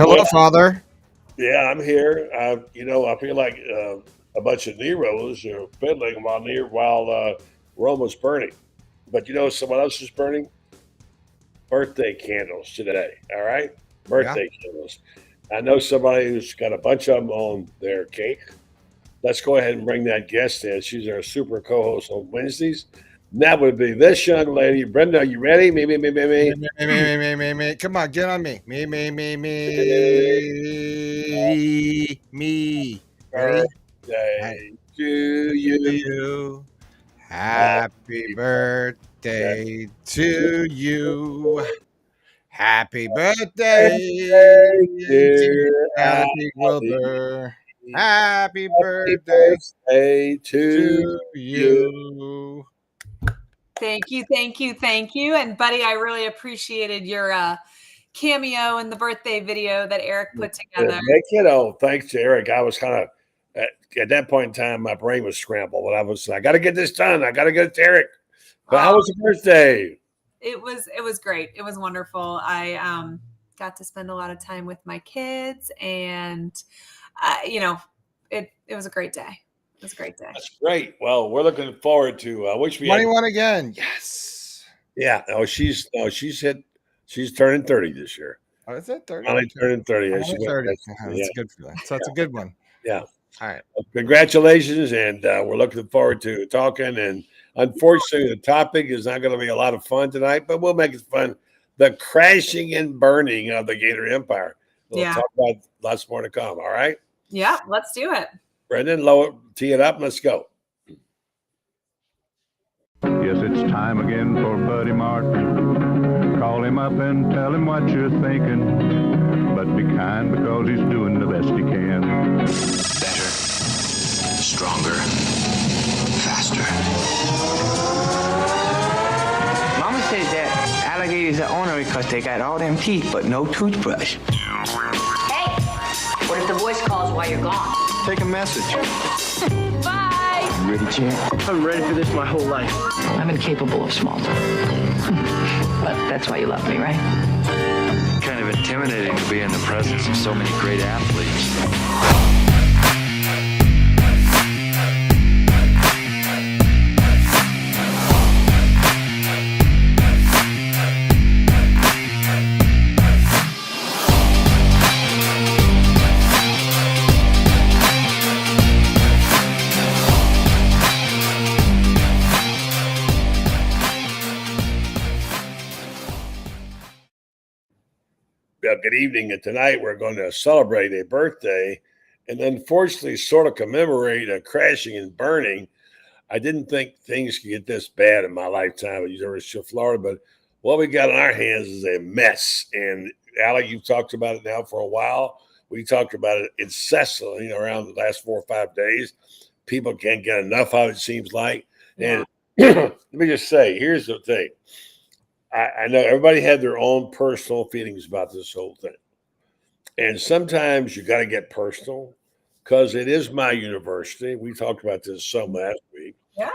Hello, Well, Father. yeah, I'm here. I feel like a bunch of Neros are fiddling while Rome was burning. But someone else is burning birthday candles today. All right, Yeah. birthday candles. I know somebody who's got a bunch of them on their cake. Let's go ahead and bring that guest in. She's our super co-host on Wednesdays. And that would be this young lady, Brenda. Are you ready? Me, Me. me, me, me, me, me, me. Come on, get on me. Me. Ready? Hi. Birthday to To you. you. Happy Happy birthday to you. Happy birthday, birthday, dear dear Alec Ali. Wilbur. Happy Happy birthday birthday to to you. you. Thank you, thank you, thank you. And buddy, I really appreciated your cameo in the birthday video that Eric put together. Thanks to Eric. I was kind of at that point in time, my brain was scrambled, but I got to get this done. I got to get it to Eric. But how was the birthday? It was great. It was wonderful. I got to spend a lot of time with my kids, and it was a great day. It was a great day. That's great. Well, we're looking forward to which we had. 21 again. Yes. Yeah. She's turning 30 this year. Oh, is it 30? Finally turning 30. I'm She only went- 30. that's- That's yeah. a good feeling. So it's a good one. Yeah. All right. Congratulations, and we're looking forward to talking. And unfortunately, the topic is not going to be a lot of fun tonight, but we'll make it fun. The crashing and burning of the Gator Empire. We'll talk about lots more to come. All right? Yeah, let's do it. Brendan, tee it up, and let's go. Yes, it's time again for Buddy Martin. Call him up and tell him what you're thinking. But be kind because he's doing the best he can. Better, stronger, faster. Mama said that alligators are ornery because they got all them teeth but no toothbrush. Hey, what if the voice calls while you're gone? Take a message. Bye. You ready, champ? I'm ready for this my whole life. I'm incapable of small talk. But that's why you love me, right? Kind of intimidating to be in the presence of so many great athletes. Good evening. And tonight we're going to celebrate a birthday and unfortunately sort of commemorate a crashing and burning. I didn't think things could get this bad in my lifetime at University of Florida, but what we got on our hands is a mess. And Alec, you've talked about it now for a while. We talked about it incessantly around the last 4 or 5 days. People can't get enough of it, seems like. Yeah. And let me just say, here's the thing. I know everybody had their own personal feelings about this whole thing. And sometimes you got to get personal because it is my university. We talked about this some last week. Yeah.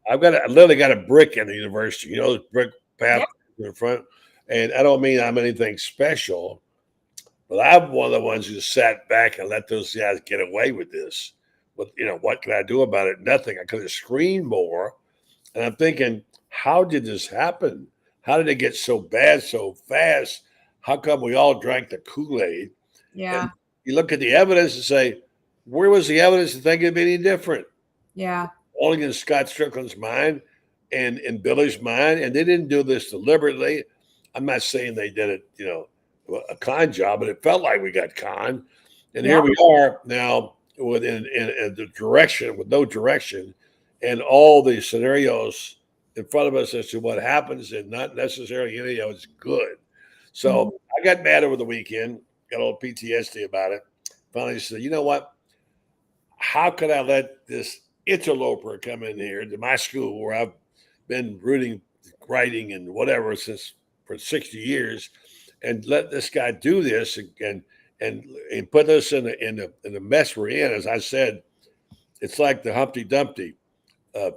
I literally got a brick in the university, this brick path in the front. And I don't mean I'm anything special, but I'm one of the ones who sat back and let those guys get away with this. But, what can I do about it? Nothing. I could have screamed more. And I'm thinking, how did this happen? How did it get so bad so fast? How come we all drank the Kool-Aid? Yeah. And you look at the evidence and say, where was the evidence to think it'd be any different? Yeah. Only in Scott Strickland's mind and in Billy's mind. And they didn't do this deliberately. I'm not saying they did it, a con job, but it felt like we got conned. And here we are now in the direction, with no direction, and all the scenarios in front of us as to what happens, and not necessarily any of it's good. So I got mad over the weekend, got a little PTSD about it. Finally said, you know what? How could I let this interloper come in here to my school where I've been writing and whatever for 60 years, and let this guy do this and put us in the mess we're in? As I said, it's like the Humpty Dumpty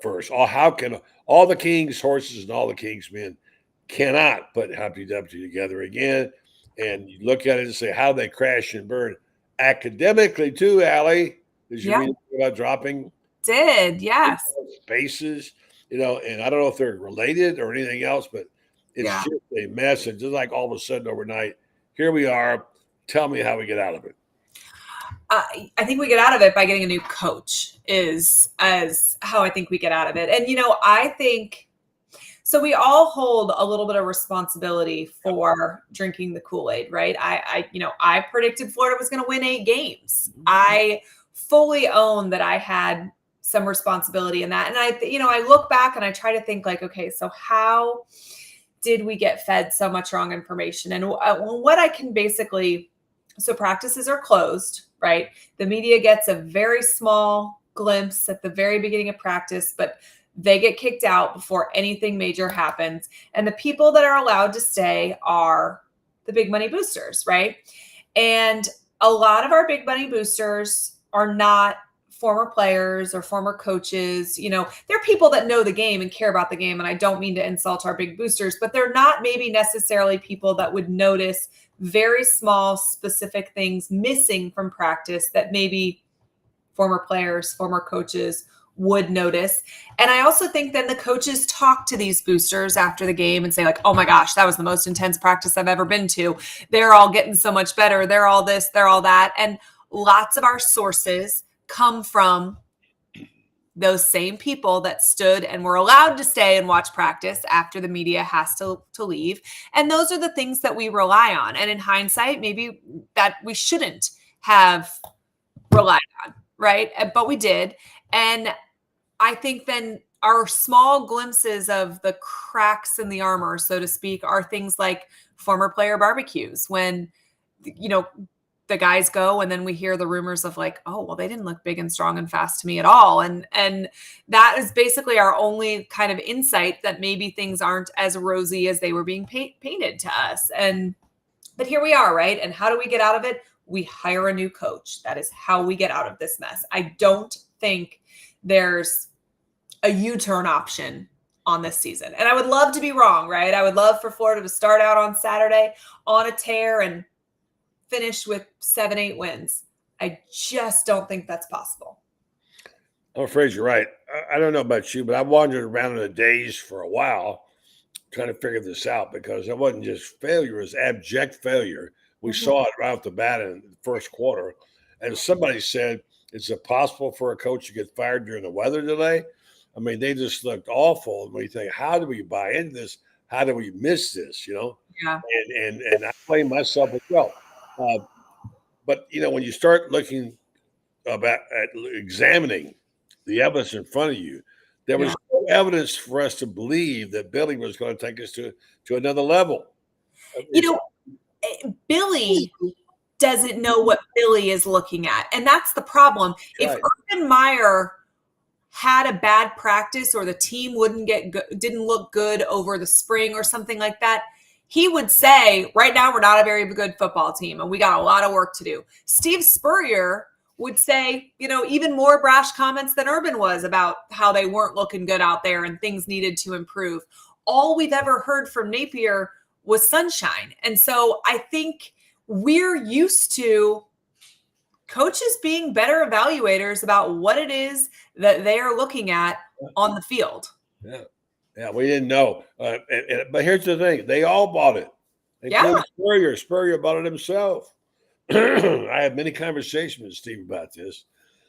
verse. How can all the king's horses and all the king's men cannot put Humpty Dumpty together again? and you look at it and say, how they crash and burn academically too, Allie. Did you read about dropping Did, yes. spaces? And I don't know if they're related or anything else, but it's just a mess. And just like all of a sudden overnight, here we are. Tell me how we get out of it. I think we get out of it by getting a new coach is as how I think we get out of it. And, I think so. We all hold a little bit of responsibility for drinking the Kool-Aid, right? I predicted Florida was going to win 8 games. I fully own that I had some responsibility in that. And I look back and I try to think like, okay, so how did we get fed so much wrong information? And what I can basically, so practices are closed, right? The media gets a very small glimpse at the very beginning of practice, but they get kicked out before anything major happens. And the people that are allowed to stay are the big money boosters, right? And a lot of our big money boosters are not former players or former coaches. They're people that know the game and care about the game. And I don't mean to insult our big boosters, but they're not maybe necessarily people that would notice very small, specific things missing from practice that maybe former players, former coaches would notice. And I also think then the coaches talk to these boosters after the game and say like, oh my gosh, that was the most intense practice I've ever been to. They're all getting so much better. They're all this, they're all that. And lots of our sources come from those same people that stood and were allowed to stay and watch practice after the media has to leave. And those are the things that we rely on. And in hindsight, maybe that we shouldn't have relied on, right? But we did. And I think then our small glimpses of the cracks in the armor, so to speak, are things like former player barbecues when, the guys go and then we hear the rumors of like, oh, well, they didn't look big and strong and fast to me at all. And that is basically our only kind of insight that maybe things aren't as rosy as they were being painted to us. But here we are, right? And how do we get out of it? We hire a new coach. That is how we get out of this mess. I don't think there's a U-turn option on this season. And I would love to be wrong, right? I would love for Florida to start out on Saturday on a tear and finish with 7-8 wins. I just don't think that's possible. I'm afraid you're right. I don't know about you, but I wandered around in the days for a while trying to figure this out because it wasn't just failure, it was abject failure. We saw it right off the bat in the first quarter. And somebody said, is it possible for a coach to get fired during the weather delay? I mean, they just looked awful. And we think, how do we buy into this? How do we miss this? Yeah. And I blame myself as well. But when you start looking at examining the evidence in front of you, there was no evidence for us to believe that Billy was going to take us to another level. Billy doesn't know what Billy is looking at. And that's the problem. If Urban Meyer had a bad practice or the team didn't look good over the spring or something like that, he would say, right now, we're not a very good football team and we got a lot of work to do. Steve Spurrier would say, even more brash comments than Urban was about how they weren't looking good out there and things needed to improve. All we've ever heard from Napier was sunshine. And so I think we're used to coaches being better evaluators about what it is that they are looking at on the field. Yeah, we didn't know. But here's the thing. They all bought it. Including Spurrier. Spurrier bought it himself. I had many conversations with Steve about this.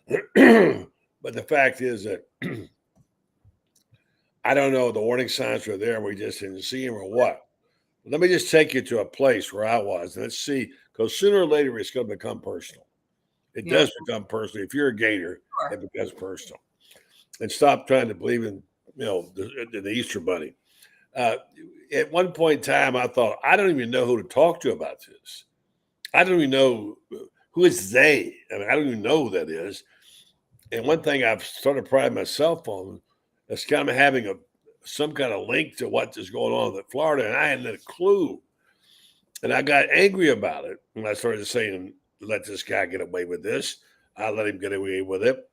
But the fact is that I don't know, the warning signs were there and we just didn't see them or what. But let me just take you to a place where I was. And let's see, because sooner or later it's going to become personal. It does become personal. If you're a Gator, it becomes personal. And stop trying to believe in the Easter Bunny. At one point in time, I thought, I don't even know who to talk to about this. I don't even know who is they. I mean, I don't even know who that is. And one thing I've sort of prided myself on is kind of having some kind of link to what is going on in Florida, and I hadn't a clue. And I got angry about it. And I started saying, let this guy get away with this. I let him get away with it.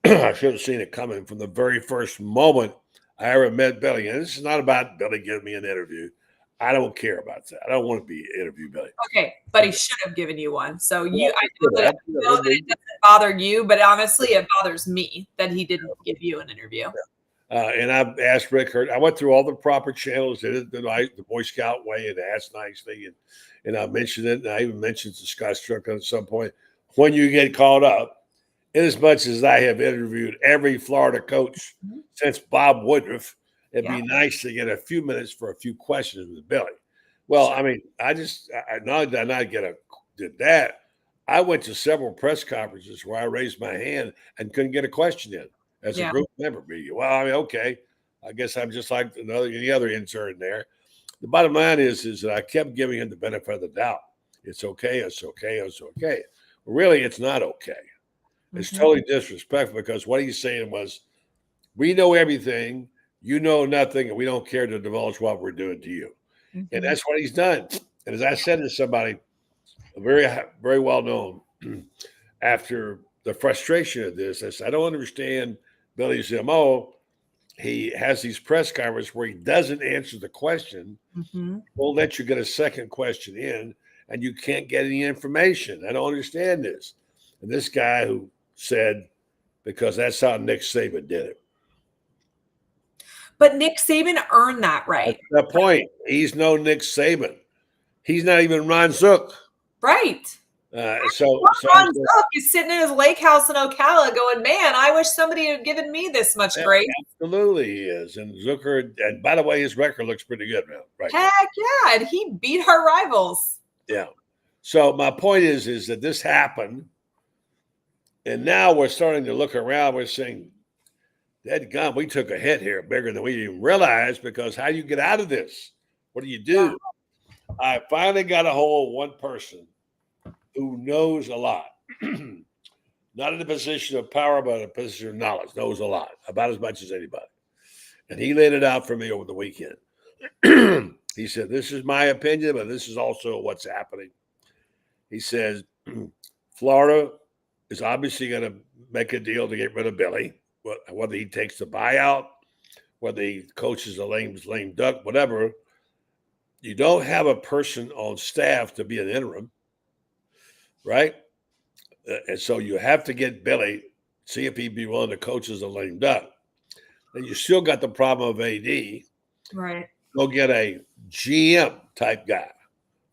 I should have seen it coming from the very first moment I ever met Billy. And this is not about Billy giving me an interview. I don't care about that. I don't want to be interviewed Billy. Okay, but he should have given you one. So I know Well, that it doesn't bother you, but honestly, it bothers me that he didn't give you an interview. And I've asked Rick Hurt. I went through all the proper channels, did it the Boy Scout way, and asked nicely, and I mentioned it. And I even mentioned to Scott Strickland at some point, when you get called up, in as much as I have interviewed every Florida coach since Bob Woodruff, it'd be nice to get a few minutes for a few questions with Billy. Well, I mean, I not did I did that. I went to several press conferences where I raised my hand and couldn't get a question in as a group member. Well, I mean, okay, I guess I'm just like any other intern there. The bottom line is that I kept giving him the benefit of the doubt. It's okay. It's okay. It's okay. Well, really, it's not okay. It's totally disrespectful because what he's saying was, we know everything, you know nothing, and we don't care to divulge what we're doing to you. And that's what he's done. And as I said to somebody, very, very well known, after the frustration of this, I said, I don't understand Billy's MO. He has these press conferences where he doesn't answer the question. Won't let you get a second question in, and you can't get any information. I don't understand this. And this guy who said, because that's how Nick Saban did it. But Nick Saban earned that right. That's the point. He's no Nick Saban. He's not even Ron Zook. Right. So Ron Zook is sitting in his lake house in Ocala going, man, I wish somebody had given me this much grace. Absolutely he is. And Zucker, and by the way, his record looks pretty good now. Right. Heck yeah. And he beat our rivals. Yeah. So my point is that this happened. And now we're starting to look around. We're saying, Dead gum, we took a hit here bigger than we even realized, because how do you get out of this? What do you do? Yeah. I finally got a hold of one person who knows a lot. Not in a position of power, but in a position of knowledge, knows a lot, about as much as anybody. And he laid it out for me over the weekend. He said, this is my opinion, but this is also what's happening. He says, Florida is obviously going to make a deal to get rid of Billy. Whether he takes the buyout, whether he coaches a lame duck, whatever, you don't have a person on staff to be an interim, right? And so you have to get Billy, see if he'd be willing to coach as a lame duck. Then you still got the problem of AD. Right. Go get a GM type guy,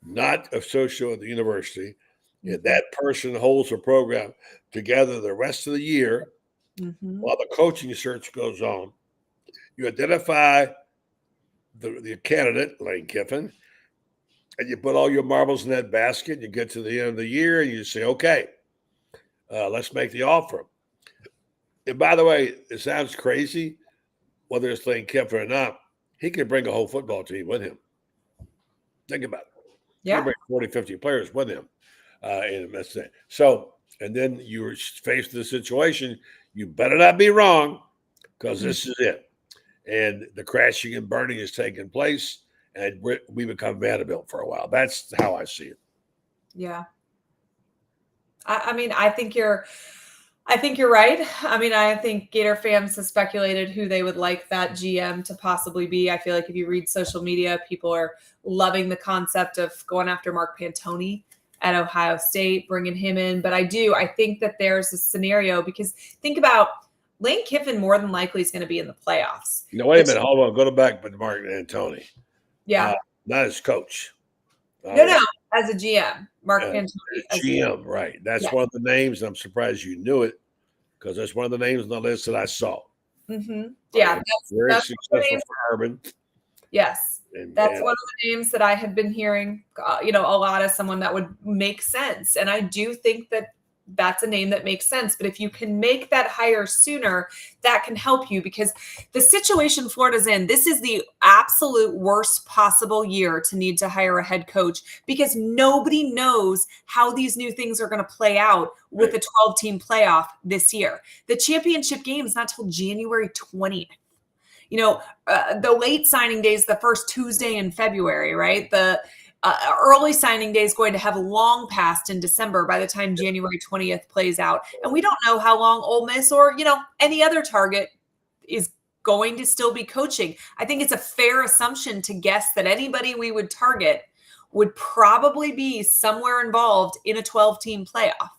not associated with the university. If that person holds the program together the rest of the year, while the coaching search goes on, you identify the candidate, Lane Kiffin, and you put all your marbles in that basket. You get to the end of the year and you say, okay, let's make the offer. And by the way, it sounds crazy, whether it's Lane Kiffin or not, he can bring a whole football team with him. Think about it. Yeah. He can bring 40, 50 players with him. And then you're faced with the situation. You better not be wrong, because this is it. And the crashing and burning is taking place, and we become Vanderbilt for a while. That's how I see it. Yeah. I mean, I think you're right. I mean, I think Gator fans have speculated who they would like that GM to possibly be. I feel like if you read social media, people are loving the concept of going after Mark Pantoni at Ohio State, bringing him in. But I think that there's a scenario, because think about Lane Kiffin more than likely is going to be in the playoffs. No, wait a minute. Hold on. Go back to Mark Pantoni. Yeah. Not as coach. No, as a GM. Mark Pantoni. GM, right. That's one of the names. I'm surprised you knew it, because that's one of the names on the list that I saw. Yeah. Very successful for Urban. Yes. That's one of the names that I had been hearing, a lot as someone that would make sense. And I do think that that's a name that makes sense. But if you can make that hire sooner, that can help you, because the situation Florida's in, this is the absolute worst possible year to need to hire a head coach, because nobody knows how these new things are going to play out with the 12-team playoff this year. The championship game is not till January 20th. The late signing day is the first Tuesday in February, right? The early signing day is going to have long passed in December by the time January 20th plays out. And we don't know how long Ole Miss or, any other target is going to still be coaching. I think it's a fair assumption to guess that anybody we would target would probably be somewhere involved in a 12-team playoff.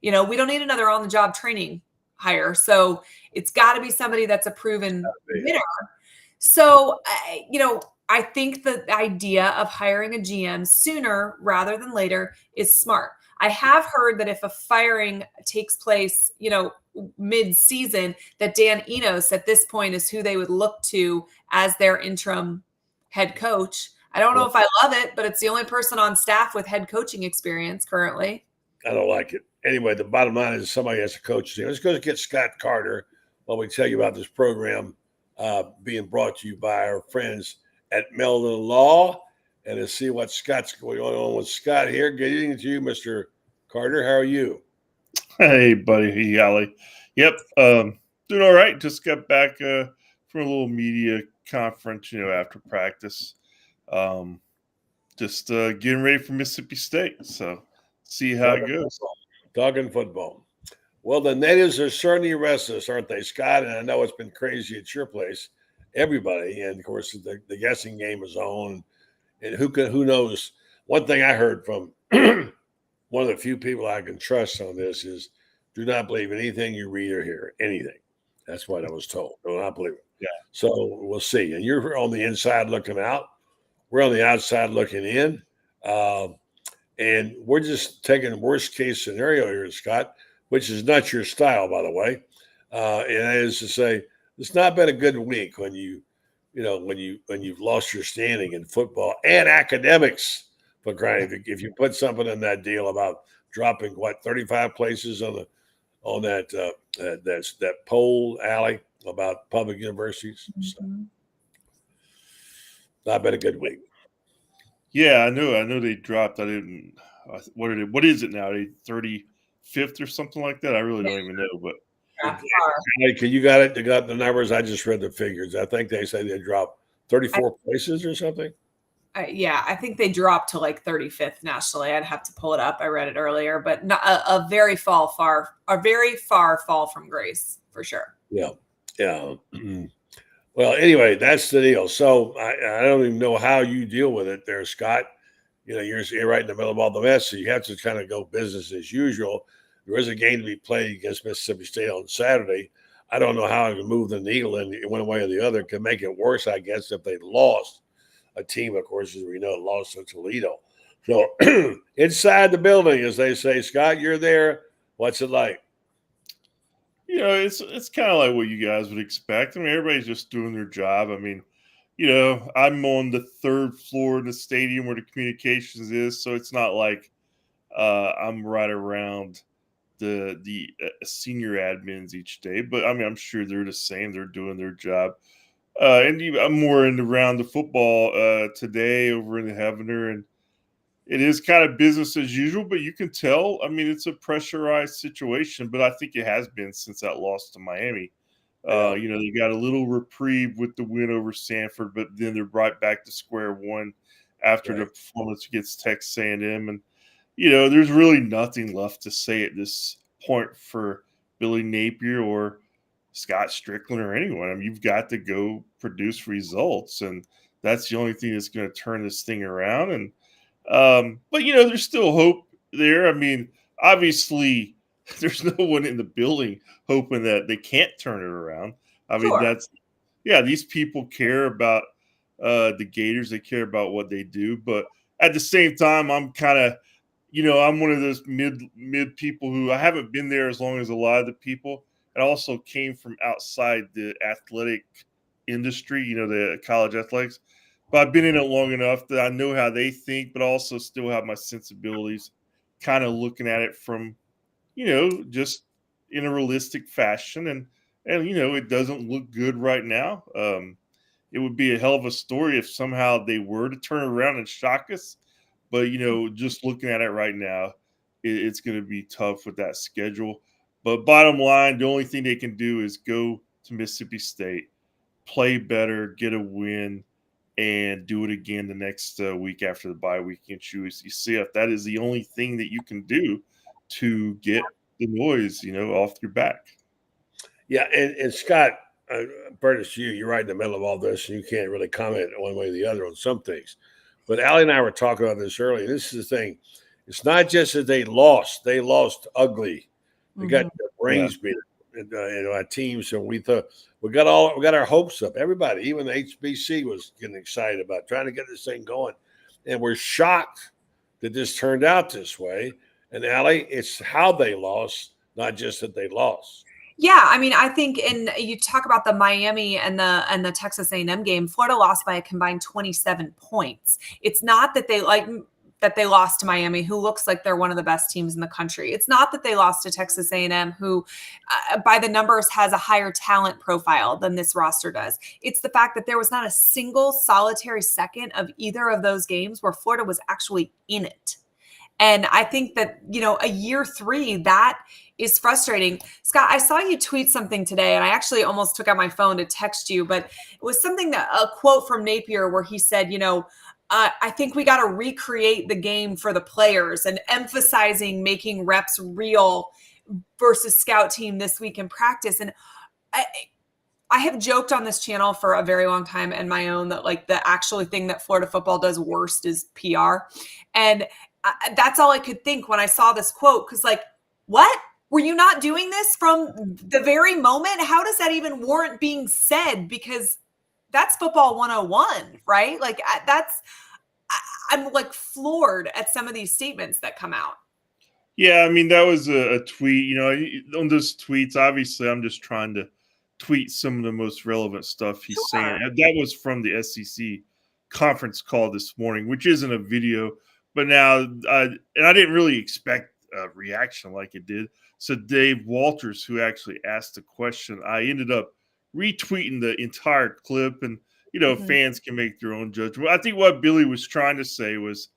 We don't need another on-the-job training hire. So it's got to be somebody that's a proven winner. So, I think the idea of hiring a GM sooner rather than later is smart. I have heard that if a firing takes place, mid-season, that Dan Enos at this point is who they would look to as their interim head coach. I don't know if I love it, but it's the only person on staff with head coaching experience currently. I don't like it. Anyway, the bottom line is somebody has to coach. Let's go get Scott Carter while we tell you about this program being brought to you by our friends at Meldon Law, and to see what Scott's going on with Scott here. Good evening to you, Mr. Carter. How are you? Hey, buddy. Hey, Allie. Yep. Doing all right. Just got back from a little media conference, after practice. Just getting ready for Mississippi State. So see how it goes. Talking football. Well, the natives are certainly restless, aren't they, Scott? And I know it's been crazy at your place. Everybody, and of course, the guessing game is on. And who knows? One thing I heard from one of the few people I can trust on this is do not believe anything you read or hear. Anything. That's what I was told. Do not believe it. Yeah. So we'll see. And you're on the inside looking out. We're on the outside looking in. And we're just taking worst case scenario here, Scott, which is not your style, by the way. And that is to say, it's not been a good week when you've lost your standing in football and academics. For crying, if you put something in that deal about dropping 35 places on that poll, Allie, about public universities, so, not been a good week. Yeah, I know they dropped. I didn't. What is it now? 35th or something like that? I really don't even know. But You got it? You got the numbers? I just read the figures. I think they say they dropped 34 places or something. Yeah, I think they dropped to 35th nationally. I'd have to pull it up. I read it earlier, but not a very far fall from grace for sure. Yeah. Well, anyway, that's the deal. So I don't even know how you deal with it there, Scott. You're right in the middle of all the mess, so you have to kind of go business as usual. There is a game to be played against Mississippi State on Saturday. I don't know how I can move the needle in one way or the other. It could make it worse, I guess, if they lost. A team, of course, as we know, lost to Toledo. So inside the building, as they say, Scott, you're there. What's it like? It's kind of like what you guys would expect. I mean, everybody's just doing their job. I mean, I'm on the third floor in the stadium where the communications is, so it's not like I'm right around the senior admins each day. But I mean, I'm sure they're the same. They're doing their job. And I'm more around the football today over in the Heavener, and it is kind of business as usual, but you can tell. I mean, it's a pressurized situation, but I think it has been since that loss to Miami. They got a little reprieve with the win over Sanford, but then they're right back to square one after the performance against Texas A&M. And, there's really nothing left to say at this point for Billy Napier or Scott Strickland or anyone. I mean, you've got to go produce results, and that's the only thing that's going to turn this thing around. And but there's still hope there. I mean, obviously, there's no one in the building hoping that they can't turn it around. I mean, these people care about the Gators. They care about what they do, but at the same time, I'm kind of, I'm one of those mid people who I haven't been there as long as a lot of the people. And also came from outside the athletic industry, the college athletics. But I've been in it long enough that I know how they think, but also still have my sensibilities, kind of looking at it from, just in a realistic fashion. And it doesn't look good right now. It would be a hell of a story if somehow they were to turn around and shock us. But, just looking at it right now, it's going to be tough with that schedule. But bottom line, the only thing they can do is go to Mississippi State, play better, get a win, and do it again the next week after the bye week against UCF. That is the only thing that you can do to get the noise, off your back. Yeah, and Scott, Curtis, you're right in the middle of all this, and you can't really comment one way or the other on some things. But Allie and I were talking about this earlier. This is the thing. It's not just that they lost ugly. They got their brains beat our teams, and we thought we got our hopes up. Everybody, even the HBC, was getting excited about trying to get this thing going, and we're shocked that this turned out this way. And Allie, it's how they lost, not just that they lost. Yeah, I mean, I think, and you talk about the Miami and the Texas A&M game. Florida lost by a combined 27 points. It's not that they lost to Miami, who looks like they're one of the best teams in the country. It's not that they lost to Texas A&M, who, by the numbers, has a higher talent profile than this roster does. It's the fact that there was not a single solitary second of either of those games where Florida was actually in it. And I think that, a year 3, that is frustrating. Scott, I saw you tweet something today, and I actually almost took out my phone to text you, but it was a quote from Napier where he said, I think we got to recreate the game for the players, and emphasizing making reps real versus scout team this week in practice. And I have joked on this channel for a very long time, and my own, that the actual thing that Florida football does worst is PR. And that's all I could think when I saw this quote. Because what? Were you not doing this from the very moment? How does that even warrant being said? Because that's football 101, right? I'm floored at some of these statements that come out. Yeah, I mean, that was a tweet. On those tweets, obviously, I'm just trying to tweet some of the most relevant stuff he's saying. And that was from the SEC conference call this morning, which isn't a video. But now, and I didn't really expect a reaction like it did. So Dave Walters, who actually asked the question, I ended up retweeting the entire clip, and fans can make their own judgment. I think what Billy was trying to say was,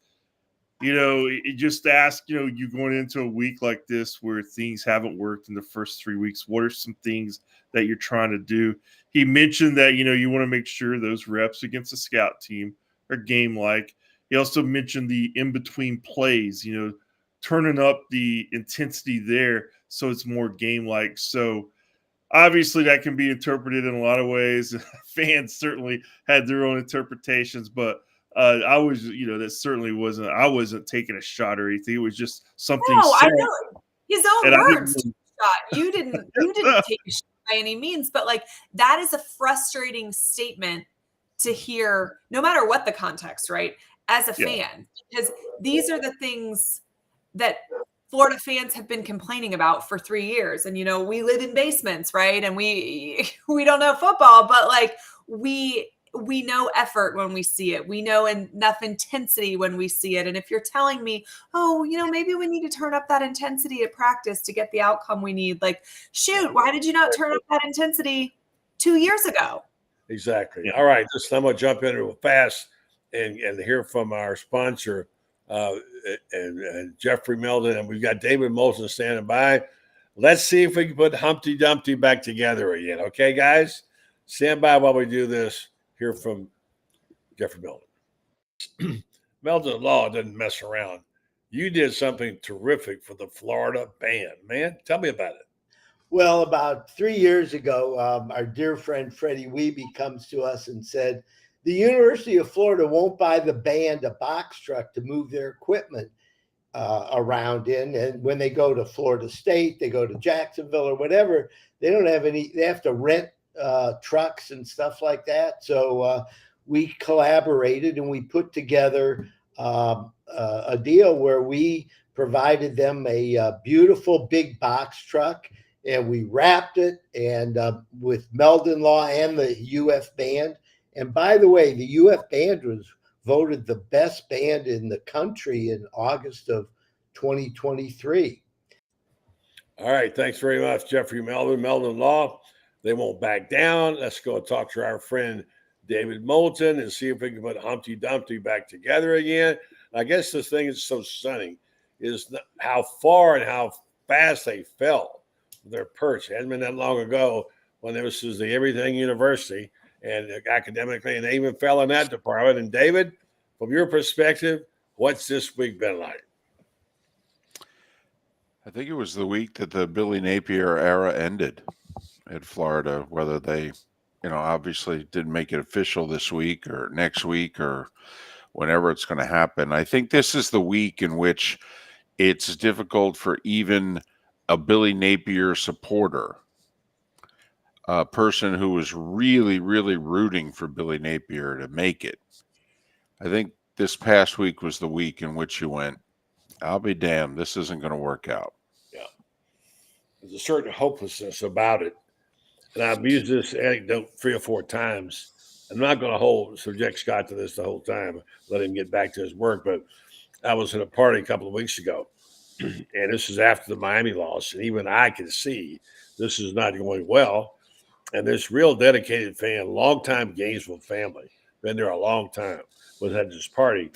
just ask, you going into a week like this where things haven't worked in the first 3 weeks, what are some things that you're trying to do? He mentioned that, you want to make sure those reps against the scout team are game-like. He also mentioned the in-between plays, turning up the intensity there so it's more game-like. So obviously that can be interpreted in a lot of ways. Fans certainly had their own interpretations, but I was, that certainly wasn't, I wasn't taking a shot or anything. It was just something. No, I know his own words. You didn't take a shot by any means, but that is a frustrating statement to hear, no matter what the context, right? As a fan, because these are the things that Florida fans have been complaining about for 3 years. And, we live in basements, right? And we don't know football, but we know effort when we see it. We know enough intensity when we see it. And if you're telling me, oh, maybe we need to turn up that intensity at practice to get the outcome we need, shoot, why did you not turn up that intensity 2 years ago? Exactly. All right. I'm going to jump in real fast and hear from our sponsor, and Jeffrey Meldon, and we've got David Moulton standing by. Let's see if we can put Humpty Dumpty back together again. Okay, guys? Stand by while we do this. Hear from Jeffrey Meldon. Meldon Law doesn't mess around. You did something terrific for the Florida band, man. Tell me about it. Well, about 3 years ago, our dear friend Freddie Wiebe comes to us and said, the University of Florida won't buy the band a box truck to move their equipment around in. And when they go to Florida State, they go to Jacksonville or whatever, they don't have any, they have to rent trucks and stuff like that. So we collaborated and we put together a deal where we provided them a beautiful big box truck, and we wrapped it and with Meldon Law and the UF band. And by the way, the UF band was voted the best band in the country in August of 2023. All right. Thanks very much, Jeffrey Meldon Law. They won't back down. Let's go talk to our friend David Moulton and see if we can put Humpty Dumpty back together again. I guess this thing is so stunning is how far and how fast they fell from their perch. It hadn't been that long ago when this was the Everything University. And academically, and they even fell in that department. And David, from your perspective, what's this week been like? I think it was the week that the Billy Napier era ended. at Florida, whether they, obviously didn't make it official this week or next week or whenever it's going to happen. I think this is the week in which it's difficult for even a Billy Napier supporter, a person who was really, really rooting for Billy Napier to make it. I think this past week was the week in which you went, I'll be damned, this isn't going to work out. Yeah. There's a certain hopelessness about it. And I've used this anecdote 3 or 4 times. I'm not going to subject Scott to this the whole time, let him get back to his work. But I was at a party a couple of weeks ago, and this is after the Miami loss. And even I can see this is not going well. And this real dedicated fan, longtime Gainesville family, been there a long time, was at this party.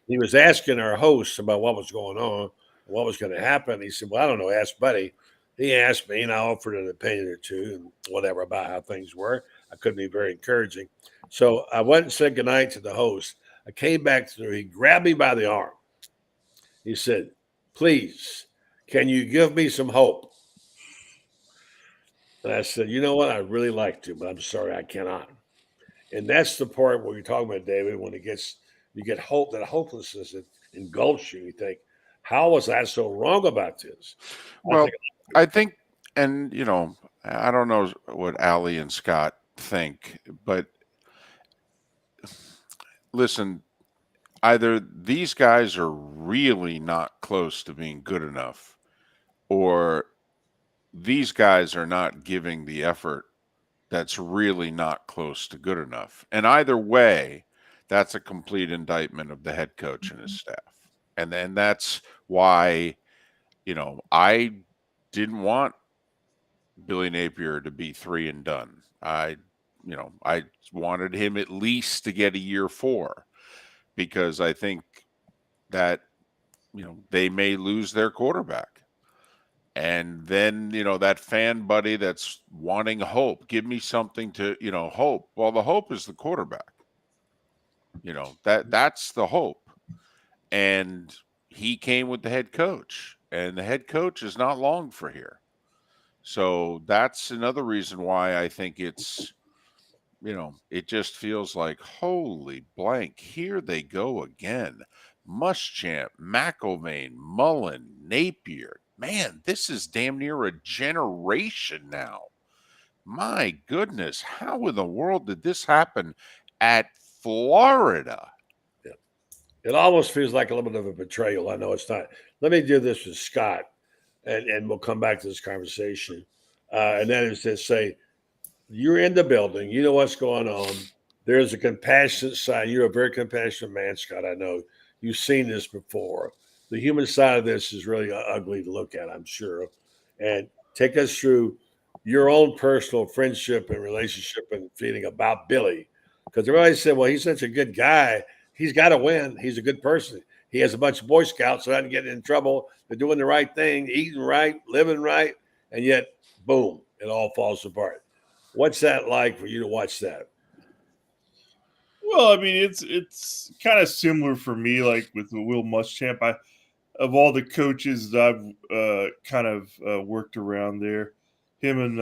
He was asking our host about what was going on, what was going to happen. He said, well, I don't know, ask Buddy. He asked me, and I offered an opinion or two and whatever about how things were. I couldn't be very encouraging. So I went and said goodnight to the host. I came back through. He grabbed me by the arm. He said, please, can you give me some hope? And I said, you know what? I'd really like to, but I'm sorry, I cannot. And that's the part where you're talking about, David, when you get hope, that hopelessness that engulfs you. You think, how was I so wrong about this? Well, I think, and I don't know what Allie and Scott think, but listen, either these guys are really not close to being good enough, or these guys are not giving the effort that's really not close to good enough. And either way, that's a complete indictment of the head coach and his staff. And then that's why, I didn't want Billy Napier to be 3 and done. I wanted him at least to get a year 4, because I think that, they may lose their quarterback. And then, that fan buddy that's wanting hope, give me something to, hope. Well, the hope is the quarterback. That's the hope. And he came with the head coach, and the head coach is not long for here. So that's another reason why I think it's, it just feels like, holy blank, here they go again. Muschamp, McIlvain, Mullen, Napier. Man, this is damn near a generation now. My goodness, how in the world did this happen at Florida? Yeah. It almost feels like a little bit of a betrayal. I know it's not. Let me do this with Scott, and we'll come back to this conversation. And that is to say, you're in the building, you know what's going on. There's a compassionate side. You're a very compassionate man, Scott. I know you've seen this before. The human side of this is really ugly to look at, I'm sure. And take us through your own personal friendship and relationship and feeling about Billy. Because everybody said, well, he's such a good guy. He's got to win. He's a good person. He has a bunch of Boy Scouts, so doesn't get in trouble. They're doing the right thing, eating right, living right. And yet, boom, it all falls apart. What's that like for you to watch that? Well, I mean, it's kind of similar for me, like with Will Muschamp. Of all the coaches that I've kind of worked around there, him and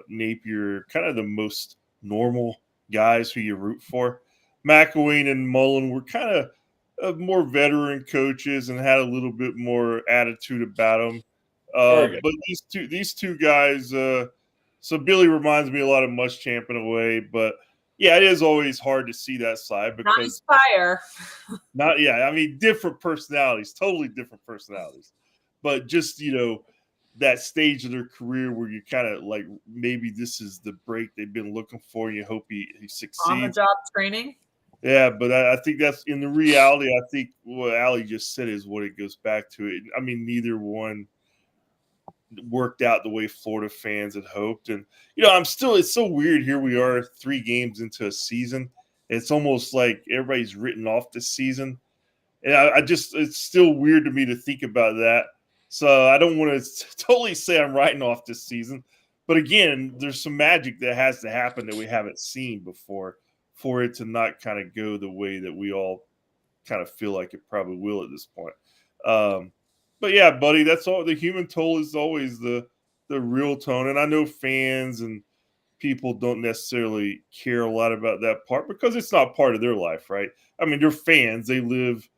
Napier are kind of the most normal guys who you root for. McIlvain and Mullen were kind of more veteran coaches and had a little bit more attitude about them. But these two guys, so Billy reminds me a lot of Muschamp in a way, but yeah, it is always hard to see that side because nice fire. I mean, different personalities, totally different personalities, but just that stage of their career where you kind of like maybe this is the break they've been looking for. And you hope he succeeds. On the job training. Yeah, but I think that's in the reality. I think what Allie just said is what it goes back to. I mean, neither one worked out the way Florida fans had hoped. And, it's so weird. Here we are 3 games into a season. It's almost like everybody's written off this season. And it's still weird to me to think about that. So I don't want to totally say I'm writing off this season. But again, there's some magic that has to happen that we haven't seen before for it to not kind of go the way that we all kind of feel like it probably will at this point. But yeah, buddy, that's all. The human toll is always the real tone. And I know fans and people don't necessarily care a lot about that part because it's not part of their life, right? I mean, they're fans. They live,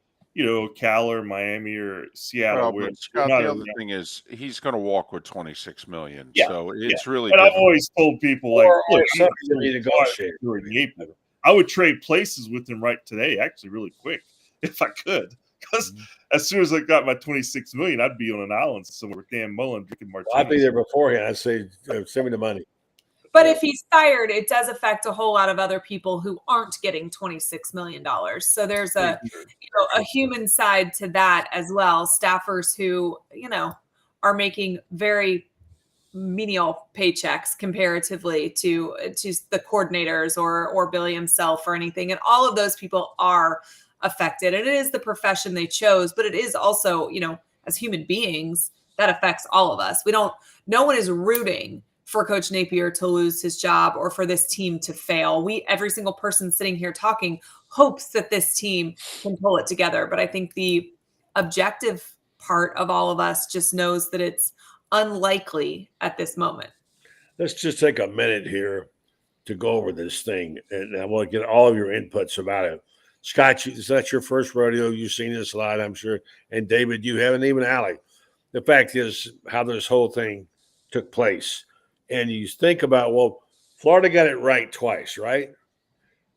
Cal or Miami or Seattle, Well, where but they're Scott, not the other around. thing is he's going to walk with 26 million, Yeah, so yeah. it's really And I've difficult. always told people, like, Or look, I'm not something to going negotiate. during April. I would trade places with him right today, actually, really quick, if I could. Because as soon as I got my 26 million, I'd be on an island somewhere with Dan Mullen drinking martinis. I'd be there beforehand. I'd say, send me the money. But if he's fired, it does affect a whole lot of other people who aren't getting $26 million. So there's a human side to that as well. Staffers who, are making very menial paychecks comparatively to the coordinators or Billy himself or anything. And all of those people are affected. And it is the profession they chose, but it is also, as human beings, that affects all of us. No one is rooting for Coach Napier to lose his job or for this team to fail. Every single person sitting here talking hopes that this team can pull it together. But I think the objective part of all of us just knows that it's unlikely at this moment. Let's just take a minute here to go over this thing. And I want to get all of your inputs about it. Scott, is that your first rodeo? You've seen this a lot, I'm sure. And David, you haven't, even Allie. The fact is how this whole thing took place. And you think about, well, Florida got it right twice, right?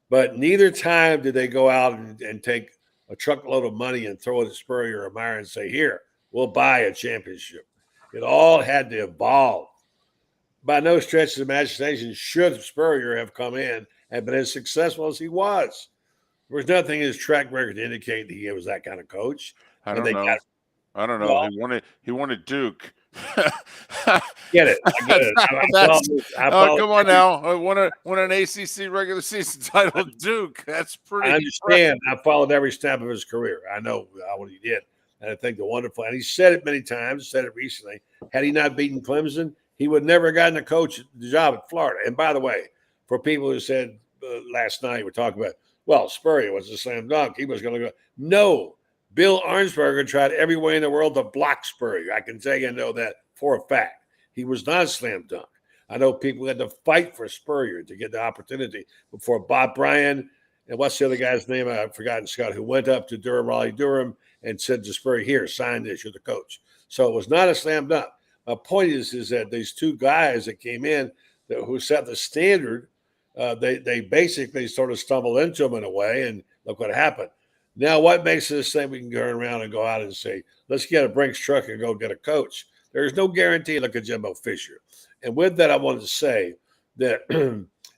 But neither time did they go out and take a truckload of money and throw it at Spurrier or Meyer and say, here, we'll buy a championship. It all had to evolve. By no stretch of the imagination should Spurrier have come in and been as successful as he was. There was nothing in his track record to indicate that he was that kind of coach. I don't know. I don't know. He wanted Duke. Get it. I get it. Come on now. I won an ACC regular season title with Duke. That's pretty. I understand. I followed every step of his career. I know what he did. And I think and he said it many times, said it recently. Had he not beaten Clemson, he would never have gotten the job at Florida. And by the way, for people who said last night, we're talking about, well, Spurrier was a slam dunk. He was going to go. No. Bill Arnsberger tried every way in the world to block Spurrier. I can tell you, I know that for a fact. He was not a slam dunk. I know people had to fight for Spurrier to get the opportunity before Bob Bryan and what's the other guy's name? I've forgotten, Scott, who went up to Raleigh-Durham and said to Spurrier, here, sign this, you're the coach. So it was not a slam dunk. My point is that these two guys that came in who set the standard, they basically sort of stumbled into them in a way, and look what happened. Now, what makes this thing we can turn around and go out and say, let's get a Brinks truck and go get a coach? There's no guarantee. Look at Jimbo Fisher. And with that, I wanted to say that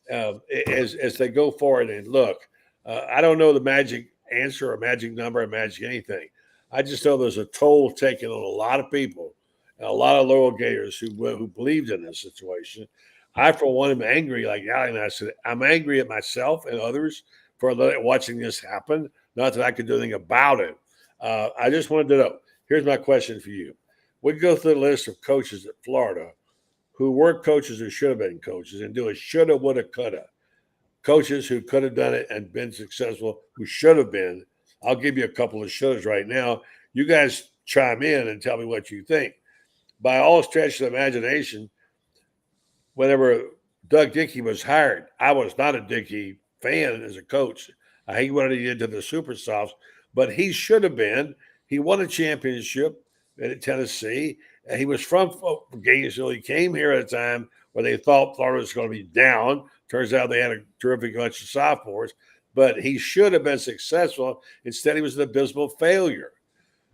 as they go forward and look, I don't know the magic answer or magic number or magic anything. I just know there's a toll taken on a lot of people, and a lot of loyal Gators who believed in this situation. I, for one, am angry, like Allie and I said, I'm angry at myself and others for watching this happen. Not that I could do anything about it. I just wanted to know, here's my question for you. We go through the list of coaches at Florida who were coaches who should have been coaches and do a shoulda, woulda, coulda. Coaches who could have done it and been successful who should have been. I'll give you a couple of shouldas right now. You guys chime in and tell me what you think. By all stretch of the imagination, whenever Doug Dickey was hired, I was not a Dickey fan as a coach. I hate what he did to the Super Softs, but he should have been. He won a championship at Tennessee. And he was from Gainesville. He came here at a time where they thought Florida was going to be down. Turns out they had a terrific bunch of sophomores, but he should have been successful. Instead, he was an abysmal failure.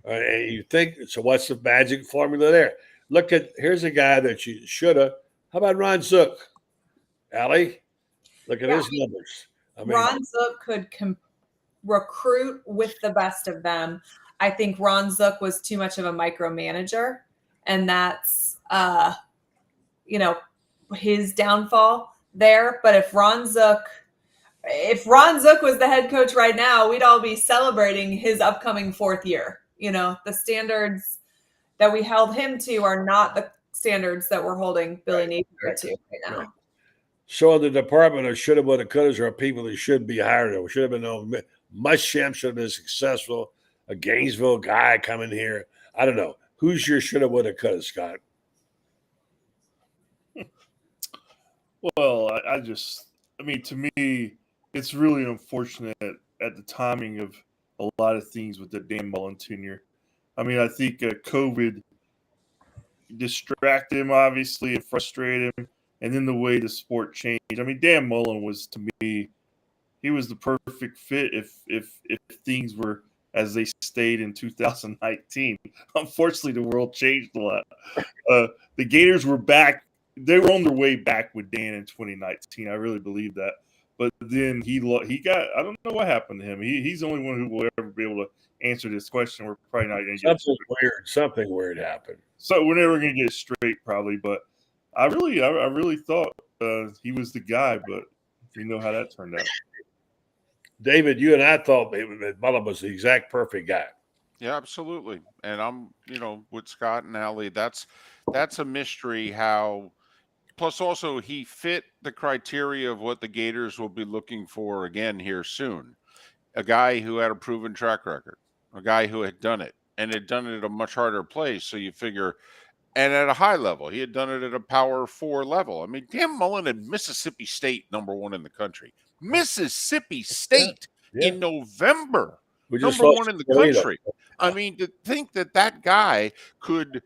And you think, so what's the magic formula there? Here's a guy that you should have. How about Ron Zook? Allie, look at his numbers. I mean, Ron Zook could recruit with the best of them. I think Ron Zook was too much of a micromanager, and that's his downfall there. But if Ron Zook was the head coach right now, we'd all be celebrating his upcoming fourth year. The standards that we held him to are not the standards that we're holding Billy Napier to right now. Right. So in the department of shoulda, woulda, couldas are people that should be hired or should have been known. Muschamp should have been successful. A Gainesville guy coming here. I don't know. Who's your shoulda, woulda, coulda, Scott? Well, I mean, to me, it's really unfortunate at the timing of a lot of things with the Dan Mullen tenure. I mean, I think COVID distracted him, obviously, and frustrated him, and then the way the sport changed. I mean, Dan Mullen was, to me, he was the perfect fit if things were as they stayed in 2019. Unfortunately, the world changed a lot. The Gators were back. They were on their way back with Dan in 2019. I really believe that. But then he got. I don't know what happened to him. He's the only one who will ever be able to answer this question. We're probably not going to get something weird happened. So we're never going to get it straight, probably. But I really thought he was the guy. But you know how that turned out. David, you and I thought that Mullen was the exact perfect guy. Yeah, absolutely. And I'm, with Scott and Allie, that's a mystery how. Plus, also, he fit the criteria of what the Gators will be looking for again here soon. A guy who had a proven track record, a guy who had done it, and had done it at a much harder place. So you figure, and at a high level, he had done it at a Power 4 level. I mean, Dan Mullen had Mississippi State #1 in the country. Mississippi State in November, #1 in the country. I mean, to think that guy could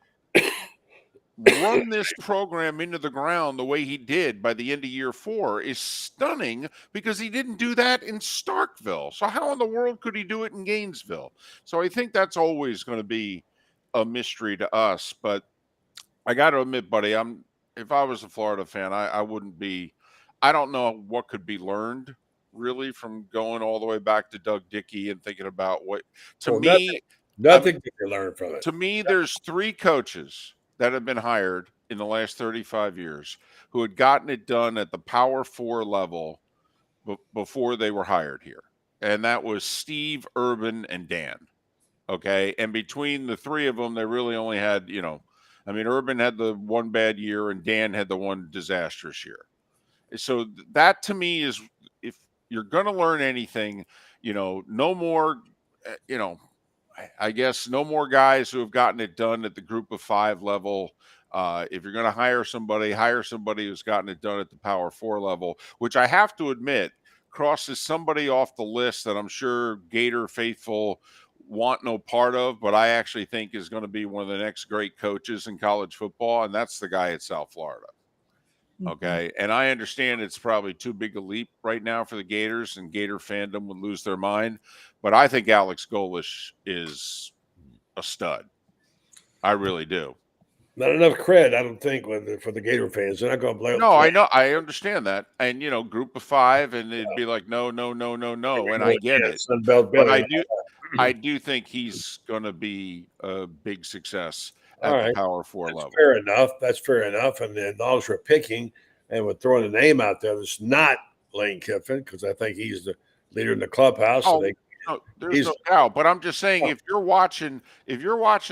run this program into the ground the way he did by the end of year 4 is stunning, because he didn't do that in Starkville. So how in the world could he do it in Gainesville? So I think that's always going to be a mystery to us. But I got to admit, buddy, if I was a Florida fan, I wouldn't be. I don't know what could be learned really from going all the way back to Doug Dickey and thinking about what nothing to learn from it. To me, there's 3 coaches that have been hired in the last 35 years who had gotten it done at the Power 4 level before they were hired here. And that was Steve, Urban, and Dan. Okay. And between the 3 of them, they really only had, Urban had the one bad year and Dan had the one disastrous year. So that to me is, if you're going to learn anything, no more, I guess no more guys who have gotten it done at the group of 5 level. If you're going to hire somebody who's gotten it done at the Power 4 level, which I have to admit crosses somebody off the list that I'm sure Gator faithful want no part of, but I actually think is going to be one of the next great coaches in college football, and that's the guy at South Florida. Okay. And I understand it's probably too big a leap right now for the Gators, and Gator fandom would lose their mind. But I think Alex Golesh is a stud. I really do. Not enough credit, I don't think, for the Gator fans. They're not going to blame. No, I know. I understand that. And, group of 5, and it'd be like, no. And I get it. But I do think he's going to be a big success at the Power 4 level. Fair enough. That's fair enough. And then as we're picking and we're throwing a name out there that's not Lane Kiffin, because I think he's the leader in the clubhouse. Oh, no, there's no doubt. But I'm just saying, if you're watching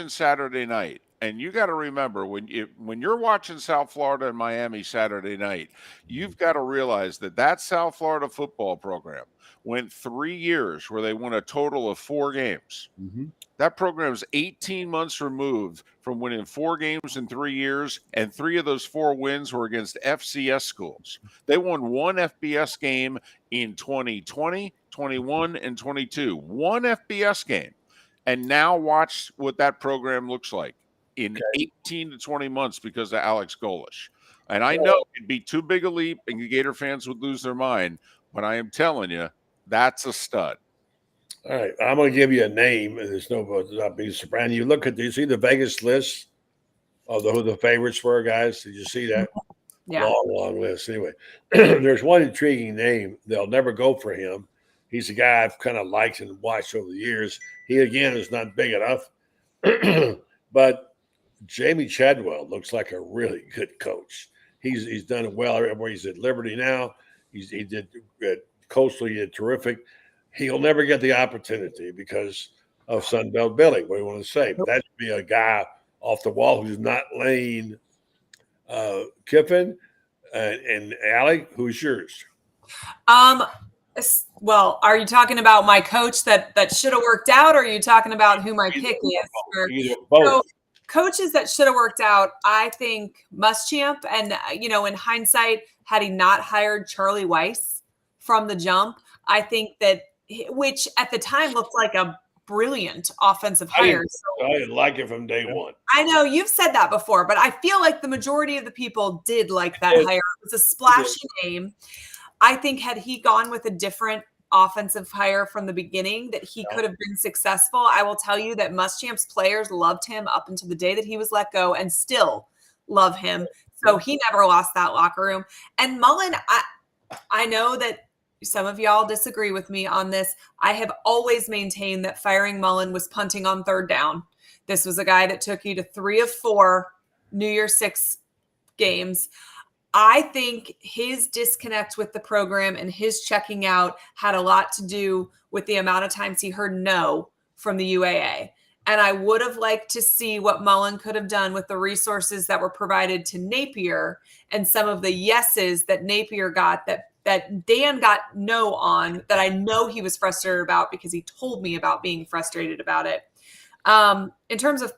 Saturday night, and you got to remember when you're watching South Florida and Miami Saturday night, you've got to realize that South Florida football program went 3 years where they won a total of 4 games. Mm-hmm. That program is 18 months removed from winning 4 games in 3 years, and 3 of those 4 wins were against FCS schools. They won 1 FBS game in 2020, 21, and 22. 1 FBS game. And now watch what that program looks like in 18 to 20 months because of Alex Golesh. And I know it'd be too big a leap and Gator fans would lose their mind, but I am telling you, that's a stud. All right, I'm going to give you a name, and there's not being surprised. You look at you see the Vegas list of who the favorites were, guys. Did you see that? Yeah. Long list. Anyway, there's one intriguing name. They'll never go for him. He's a guy I've kind of liked and watched over the years. He again is not big enough, but Jamie Chadwell looks like a really good coach. He's done it well everywhere. He's at Liberty now. He did at Coastal. He did terrific. He'll never get the opportunity because of Sunbelt Billy. What do you want to say? But that should be a guy off the wall who's not Lane Kiffin. And Allie, who's yours? Well, are you talking about my coach that should have worked out, or are you talking about who my pick is? Both. coaches that should have worked out, I think Muschamp. And, in hindsight, had he not hired Charlie Weiss from the jump, I think that, which at the time looked like a brilliant offensive hire. I didn't like it from day one. I know you've said that before, but I feel like the majority of the people did like that hire. It was a splashy name. I think had he gone with a different offensive hire from the beginning, that he could have been successful. I will tell you that Muschamp's players loved him up until the day that he was let go and still love him. So he never lost that locker room. And Mullen, I know that some of y'all disagree with me on this. I have always maintained that firing Mullen was punting on third down. This was a guy that took you to 3 of 4 New Year's 6 games. I think his disconnect with the program and his checking out had a lot to do with the amount of times he heard no from the UAA. And I would have liked to see what Mullen could have done with the resources that were provided to Napier and some of the yeses that Napier got that Dan got no on, that I know he was frustrated about because he told me about being frustrated about it. In terms of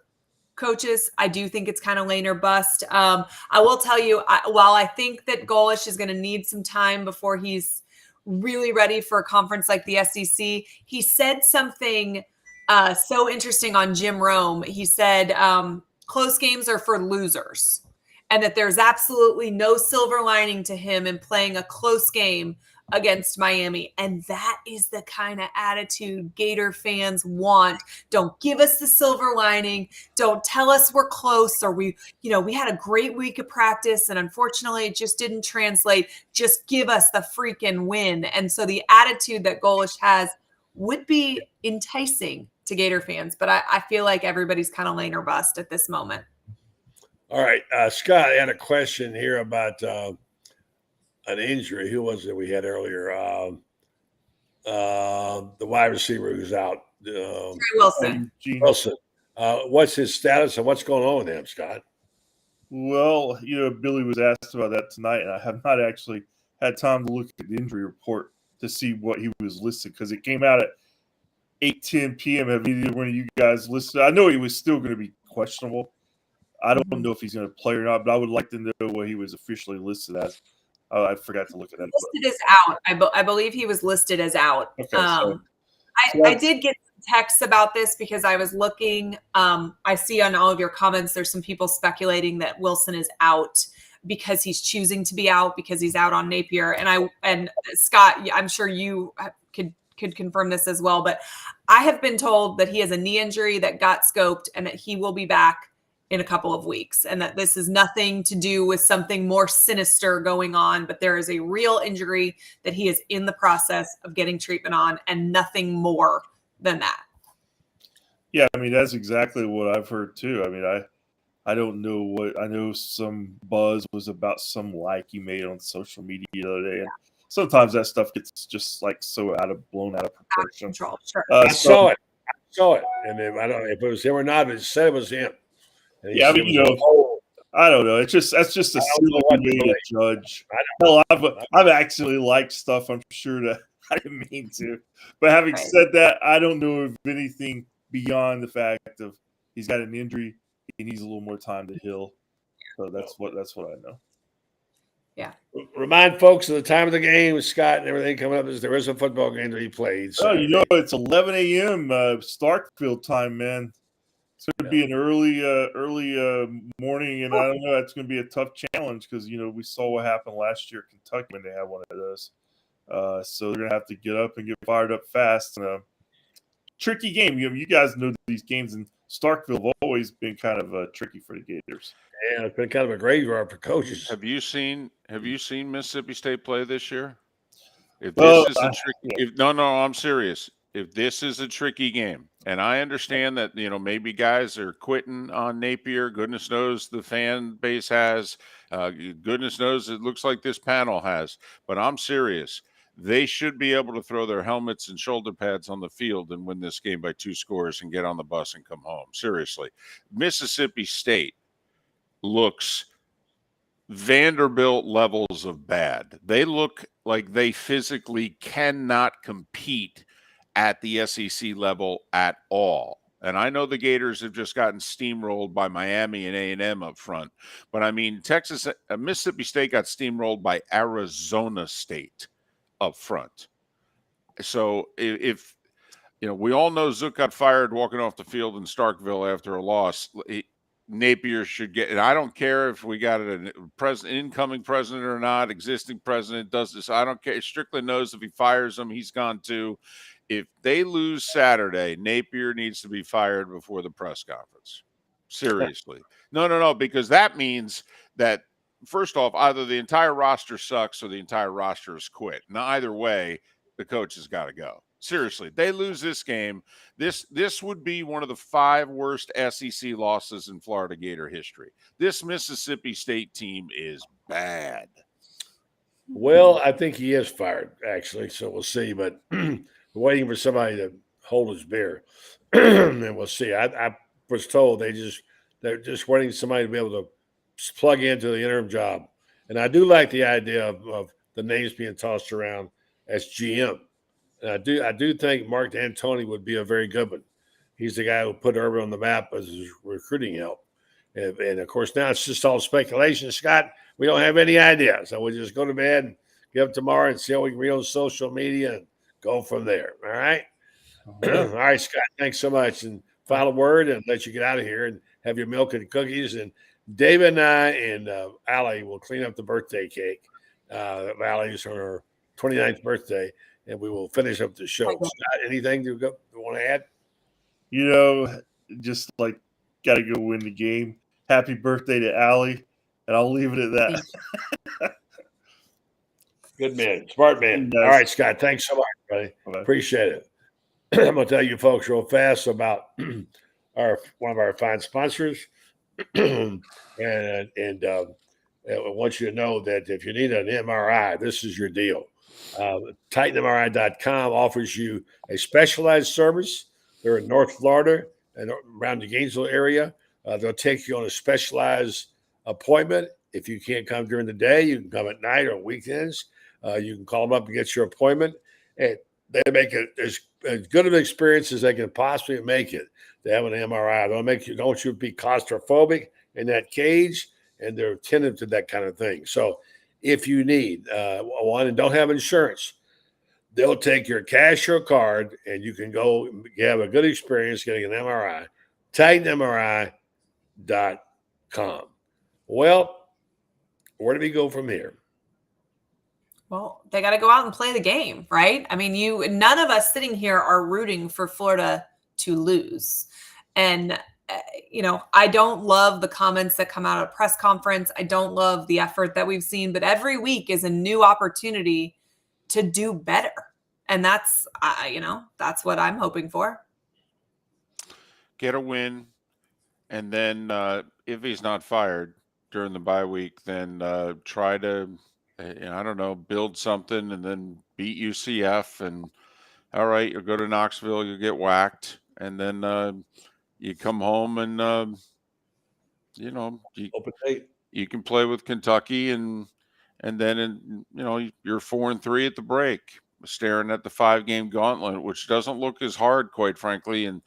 coaches, I do think it's kind of lane or bust. I will tell you, while I think that Golish is going to need some time before he's really ready for a conference like the SEC, he said something so interesting on Jim Rome. He said, close games are for losers, and that there's absolutely no silver lining to him in playing a close game against Miami. And that is the kind of attitude Gator fans want. Don't give us the silver lining. Don't tell us we're close or we had a great week of practice and unfortunately it just didn't translate. Just give us the freaking win. And so the attitude that Golish has would be enticing to Gator fans, but I feel like everybody's kind of lane or bust at this moment. All right. Scott, I had a question here about an injury. Who was it we had earlier? The wide receiver who's out. Trey Wilson. Wilson. What's his status and what's going on with him, Scott? Well, Billy was asked about that tonight, and I have not actually had time to look at the injury report to see what he was listed because it came out at 8:10 p.m. Have either one of you guys listed? I know he was still going to be questionable. I don't know if he's going to play or not, but I would like to know what he was officially listed as. I forgot to look at that. Listed as out. I believe he was listed as out. Okay, I did get texts about this because I was looking. I see on all of your comments, there's some people speculating that Wilson is out because he's choosing to be out because he's out on Napier. And Scott, I'm sure you could confirm this as well, but I have been told that he has a knee injury that got scoped and that he will be back in a couple of weeks, and that this is nothing to do with something more sinister going on, but there is a real injury that he is in the process of getting treatment on and nothing more than that. Yeah, I mean, that's exactly what I've heard too. I mean, I don't know what, I know some buzz was about some like he made on social media the other day. And sometimes that stuff gets just like so blown out of proportion. Control, sure. I saw it. And then, I don't know if it was him or not, but it said it was him. Yeah, I mean, I don't know. That's just a silly way to judge. Hell, I've actually liked stuff. I'm sure that I didn't mean to, but having said that, I don't know of anything beyond the fact of he's got an injury. He needs a little more time to heal. So that's what I know. Yeah. Remind folks of the time of the game, Scott, and everything coming up. There is a football game that he played. So. Oh, it's 11 a.m. Starkville time, man. It's going to be an early morning, and I don't know. It's going to be a tough challenge because, we saw what happened last year at Kentucky when they had one of those. So they're going to have to get up and get fired up fast. And, tricky game. You guys know these games in Starkville have always been kind of tricky for the Gators. Yeah, it's been kind of a graveyard for coaches. Have you seen Mississippi State play this year? I'm serious. If this is a tricky game, and I understand that, maybe guys are quitting on Napier. Goodness knows the fan base has. Goodness knows it looks like this panel has. But I'm serious. They should be able to throw their helmets and shoulder pads on the field and win this game by 2 scores and get on the bus and come home. Seriously. Mississippi State looks Vanderbilt levels of bad. They look like they physically cannot compete at the SEC level at all. And I know the Gators have just gotten steamrolled by Miami and A&M up front. But, I mean, Mississippi State got steamrolled by Arizona State up front. So if we all know Zook got fired walking off the field in Starkville after a loss. Napier should get, and I don't care if we got an incoming president or not, existing president does this. I don't care. Strickland knows if he fires him, he's gone too. If they lose Saturday, Napier needs to be fired before the press conference. Seriously. No, because that means that, first off, either the entire roster sucks or the entire roster is quit. Now, either way, the coach has got to go. Seriously, they lose this game. This would be one of the 5 worst SEC losses in Florida Gator history. This Mississippi State team is bad. Well, I think he is fired, actually, so we'll see. But we're waiting for somebody to hold his beer, and we'll see. I was told they're just waiting for somebody to be able to plug into the interim job. And I do like the idea of the names being tossed around as GM. And I do think Mark D'Antoni would be a very good one. He's the guy who put Urban on the map as his recruiting help. And of course, now it's just all speculation. Scott, we don't have any idea. So we'll just go to bed and get up tomorrow and see how we can read on social media and go from there. All right? All right, Scott, thanks so much. And final word and let you get out of here and have your milk and cookies. And David and I and Allie will clean up the birthday cake. Allie's her 29th birthday. And we will finish up the show. Scott, anything you want to add? Just like got to go win the game. Happy birthday to Allie, and I'll leave it at that. Good man, smart man. All right, Scott, thanks so much, buddy. Bye-bye. Appreciate it. I'm going to tell you folks real fast about one of our fine sponsors, and I want you to know that if you need an MRI, this is your deal. TitanMRI.com offers you a specialized service. They're in North Florida and around the Gainesville area. They'll take you on a specialized appointment. If you can't come during the day, you can come at night or weekends. You can call them up and get your appointment. And they make it as good of an experience as they can possibly make it to have an MRI. Don't you be claustrophobic in that cage, and they're attentive to that kind of thing. So if you need one and don't have insurance, they'll take your cash or card, and you can go have a good experience getting an MRI. TitanMRI.com. Well, where do we go from here? Well, they got to go out and play the game, right? I mean, none of us sitting here are rooting for Florida to lose. And I don't love the comments that come out of a press conference. I don't love the effort that we've seen, but every week is a new opportunity to do better. And that's what I'm hoping for. Get a win. And then if he's not fired during the bye week, then try to, build something and then beat UCF. And all right, you'll go to Knoxville, you'll get whacked. And then you come home and, you can play with Kentucky and then, you're 4-3 at the break, staring at the 5-game gauntlet, which doesn't look as hard, quite frankly. And,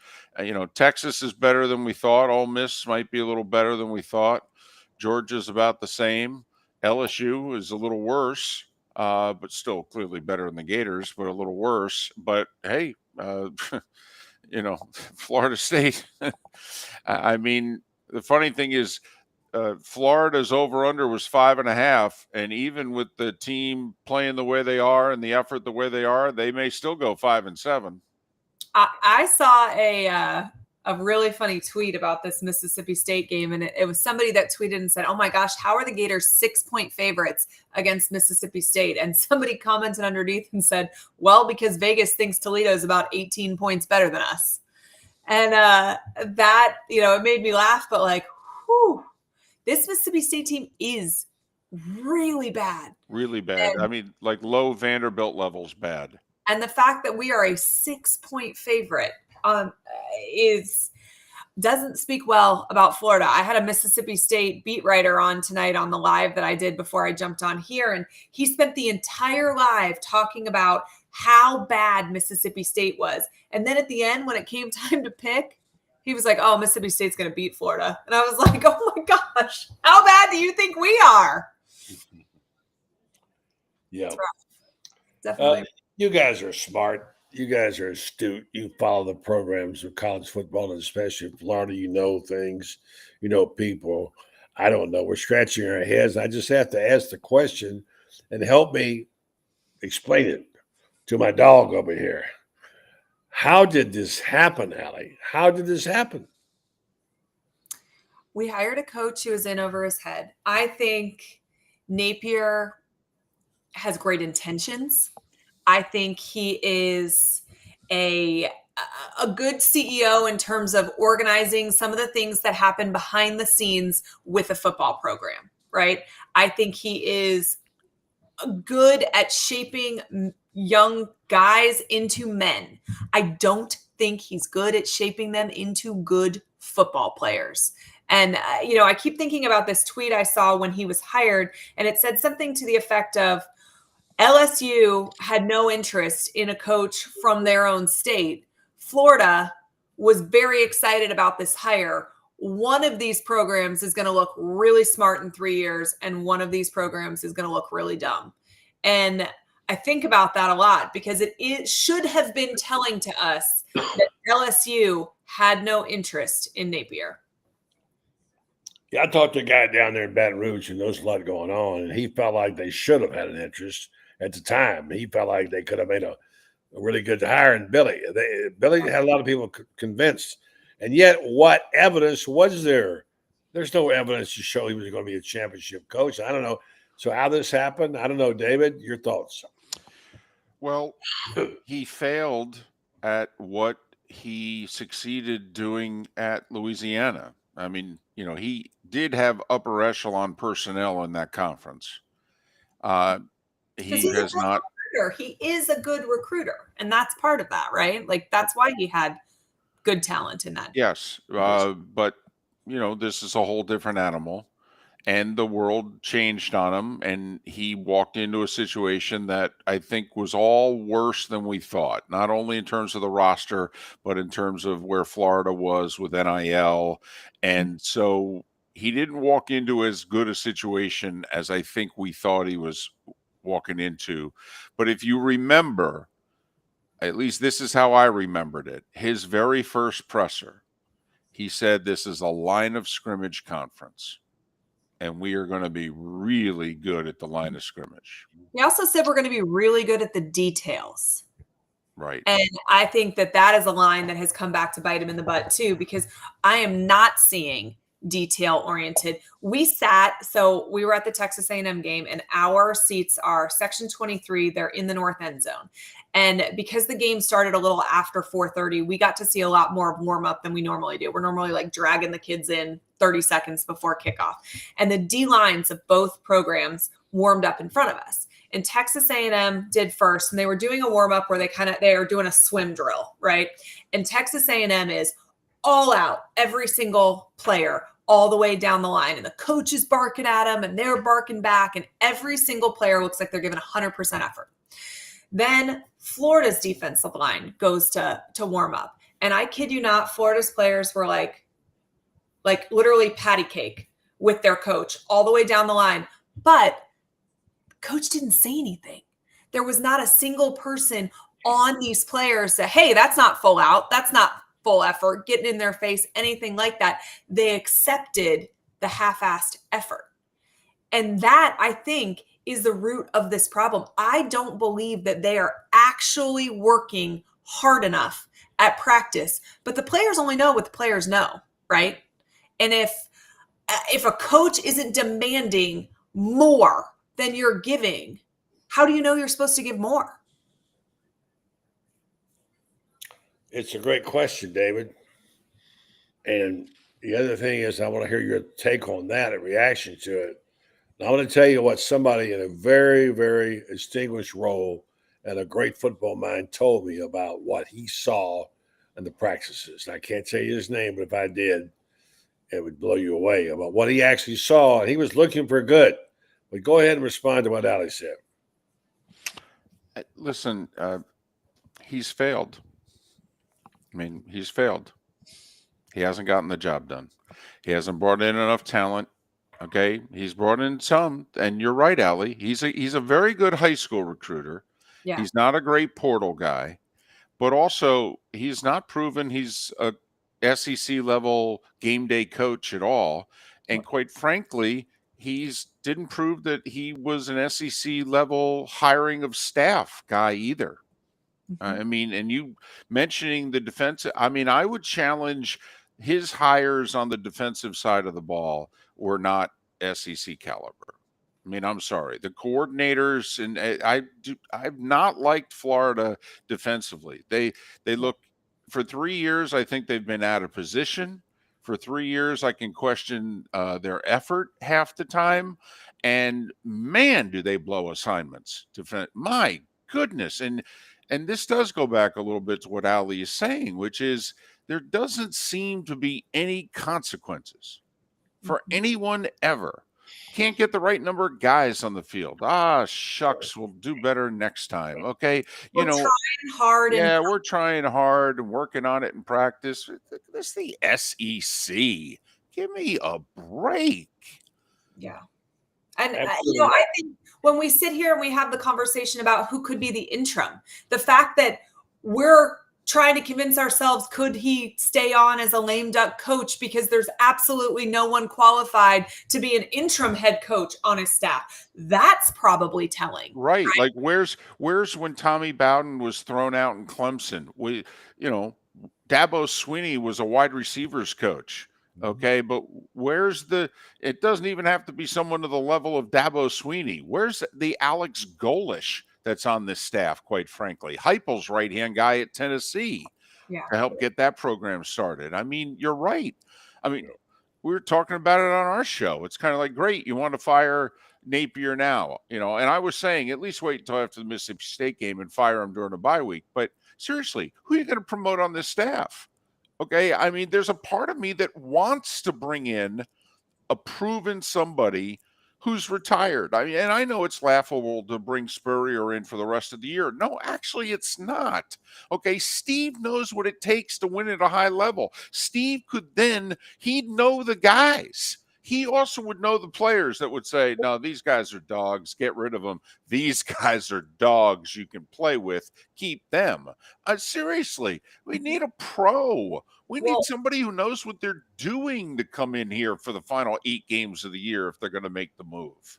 Texas is better than we thought. Ole Miss might be a little better than we thought. Georgia's about the same. LSU is a little worse, but still clearly better than the Gators, but a little worse. But hey, Florida State. I mean, the funny thing is, Florida's over-under was 5.5, and even with the team playing the way they are and the effort the way they are, they may still go 5-7. I saw a really funny tweet about this Mississippi State game, and it was somebody that tweeted and said, "Oh my gosh, how are the Gators 6-point favorites against Mississippi State?" And somebody commented underneath and said, "Well, because Vegas thinks Toledo is about 18 points better than us." And that, it made me laugh, but like, whew, this Mississippi State team is really bad. Really bad. I mean, like low Vanderbilt levels bad. And the fact that we are a 6-point favorite doesn't speak well about Florida. I had a Mississippi State beat writer on tonight on the live that I did before I jumped on here. And he spent the entire live talking about how bad Mississippi State was. And then at the end, when it came time to pick, he was like, "Oh, Mississippi State's going to beat Florida," and I was like, "Oh my gosh, how bad do you think we are?" Yeah. Definitely. You guys are smart. You guys are astute. You follow the programs of college football, and especially in Florida. You know things. You know people. I don't know. We're scratching our heads. I just have to ask the question and help me explain it to my dog over here. How did this happen, Allie? How did this happen? We hired a coach who was in over his head. I think Napier has great intentions. I think he is a good CEO in terms of organizing some of the things that happen behind the scenes with a football program, right? I think he is good at shaping young guys into men. I don't think he's good at shaping them into good football players. And, I keep thinking about this tweet I saw when he was hired, and it said something to the effect of, LSU had no interest in a coach from their own state. Florida was very excited about this hire. One of these programs is going to look really smart in 3 years, and one of these programs is going to look really dumb. And I think about that a lot because it should have been telling to us that LSU had no interest in Napier. Yeah, I talked to a guy down there in Baton Rouge who knows a lot going on, and he felt like they should have had an interest at the time. He felt like they could have made a really good hire in Billy. Billy had a lot of people convinced. And yet, what evidence was there? There's no evidence to show he was going to be a championship coach. I don't know. So how this happened, I don't know. David, your thoughts? Well, he failed at what he succeeded doing at Louisiana. I mean, he did have upper echelon personnel in that conference. He has not. He is a good recruiter, and that's part of that, right? Like that's why he had good talent in that. Yes, but this is a whole different animal, and the world changed on him, and he walked into a situation that I think was all worse than we thought. Not only in terms of the roster, but in terms of where Florida was with NIL, and so he didn't walk into as good a situation as I think we thought he was walking into. But if you remember, at least this is how I remembered it, his very first presser, he said this is a line of scrimmage conference, and we are going to be really good at the line of scrimmage. He also said we're going to be really good at the details. Right. And I think that is a line that has come back to bite him in the butt too, because I am not seeing detail oriented. We were at the Texas A&M game, and our seats are section 23. They're in the north end zone. And because the game started a little after 4:30, we got to see a lot more warm up than we normally do. We're normally like dragging the kids in 30 seconds before kickoff. And the D lines of both programs warmed up in front of us. And Texas A&M did first, and they were doing a warm up where they are doing a swim drill, right? And Texas A&M is all out, every single player, all the way down the line. And the coach is barking at them, and they're barking back, and every single player looks like they're giving 100% effort. Then Florida's defensive line goes to warm up. And I kid you not, Florida's players were like literally patty cake with their coach all the way down the line. But coach didn't say anything. There was not a single person on these players that, hey, that's not full out. That's not full effort, getting in their face, anything like that. They accepted the half-assed effort. And that, I think, is the root of this problem. I don't believe that they are actually working hard enough at practice, but the players only know what the players know, right? And if a coach isn't demanding more than you're giving, how do you know you're supposed to give more? It's a great question, David. And the other thing is, I want to hear your take on that and reaction to it. And I want to tell you what somebody in a very, very distinguished role and a great football mind told me about what he saw in the practices. And I can't tell you his name, but if I did, it would blow you away about what he actually saw. And he was looking for good. But go ahead and respond to what Ali said. Listen, he's failed. I mean, he's failed. He hasn't gotten the job done. He hasn't brought in enough talent. Okay, he's brought in some, and you're right, Allie. He's a very good high school recruiter. Yeah. He's not a great portal guy, but also he's not proven he's a SEC level game day coach at all. And quite frankly, he's didn't prove that he was an SEC level hiring of staff guy either. I mean, and you mentioning the defense, I mean, I would challenge his hires on the defensive side of the ball were not SEC caliber. I mean, I'm sorry. The coordinators and I've not liked Florida defensively. They look for 3 years. I think they've been out of position. For 3 years, I can question their effort half the time. And man, do they blow assignments. My goodness, and this does go back a little bit to what Ali is saying, which is there doesn't seem to be any consequences for anyone ever. Can't get the right number of guys on the field. Ah, shucks, we'll do better next time. Okay. We're trying hard. Yeah, we're trying hard and working on it in practice. This is the SEC. Give me a break. Yeah. And, I think when we sit here and we have the conversation about who could be the interim, the fact that we're trying to convince ourselves, could he stay on as a lame duck coach because there's absolutely no one qualified to be an interim head coach on his staff. That's probably telling. Right. Like where's when Tommy Bowden was thrown out in Clemson? Dabo Swinney was a wide receivers coach. Okay, but it doesn't even have to be someone to the level of Dabo Swinney. Where's the Alex Golish that's on this staff, quite frankly? Heupel's right-hand guy at Tennessee to help get that program started. I mean, you're right. I mean, we were talking about it on our show. It's kind of like, great, you want to fire Napier now, and I was saying at least wait until after the Mississippi State game and fire him during a bye week. But seriously, who are you going to promote on this staff? Okay, I mean, there's a part of me that wants to bring in a proven somebody who's retired. I mean, and I know it's laughable to bring Spurrier in for the rest of the year. No, actually, it's not. Okay, Steve knows what it takes to win at a high level. Steve he'd know the guys. He also would know the players that would say, no, these guys are dogs. Get rid of them. These guys are dogs you can play with. Keep them. Seriously, we need a pro. We need somebody who knows what they're doing to come in here for the final 8 games of the year if they're going to make the move.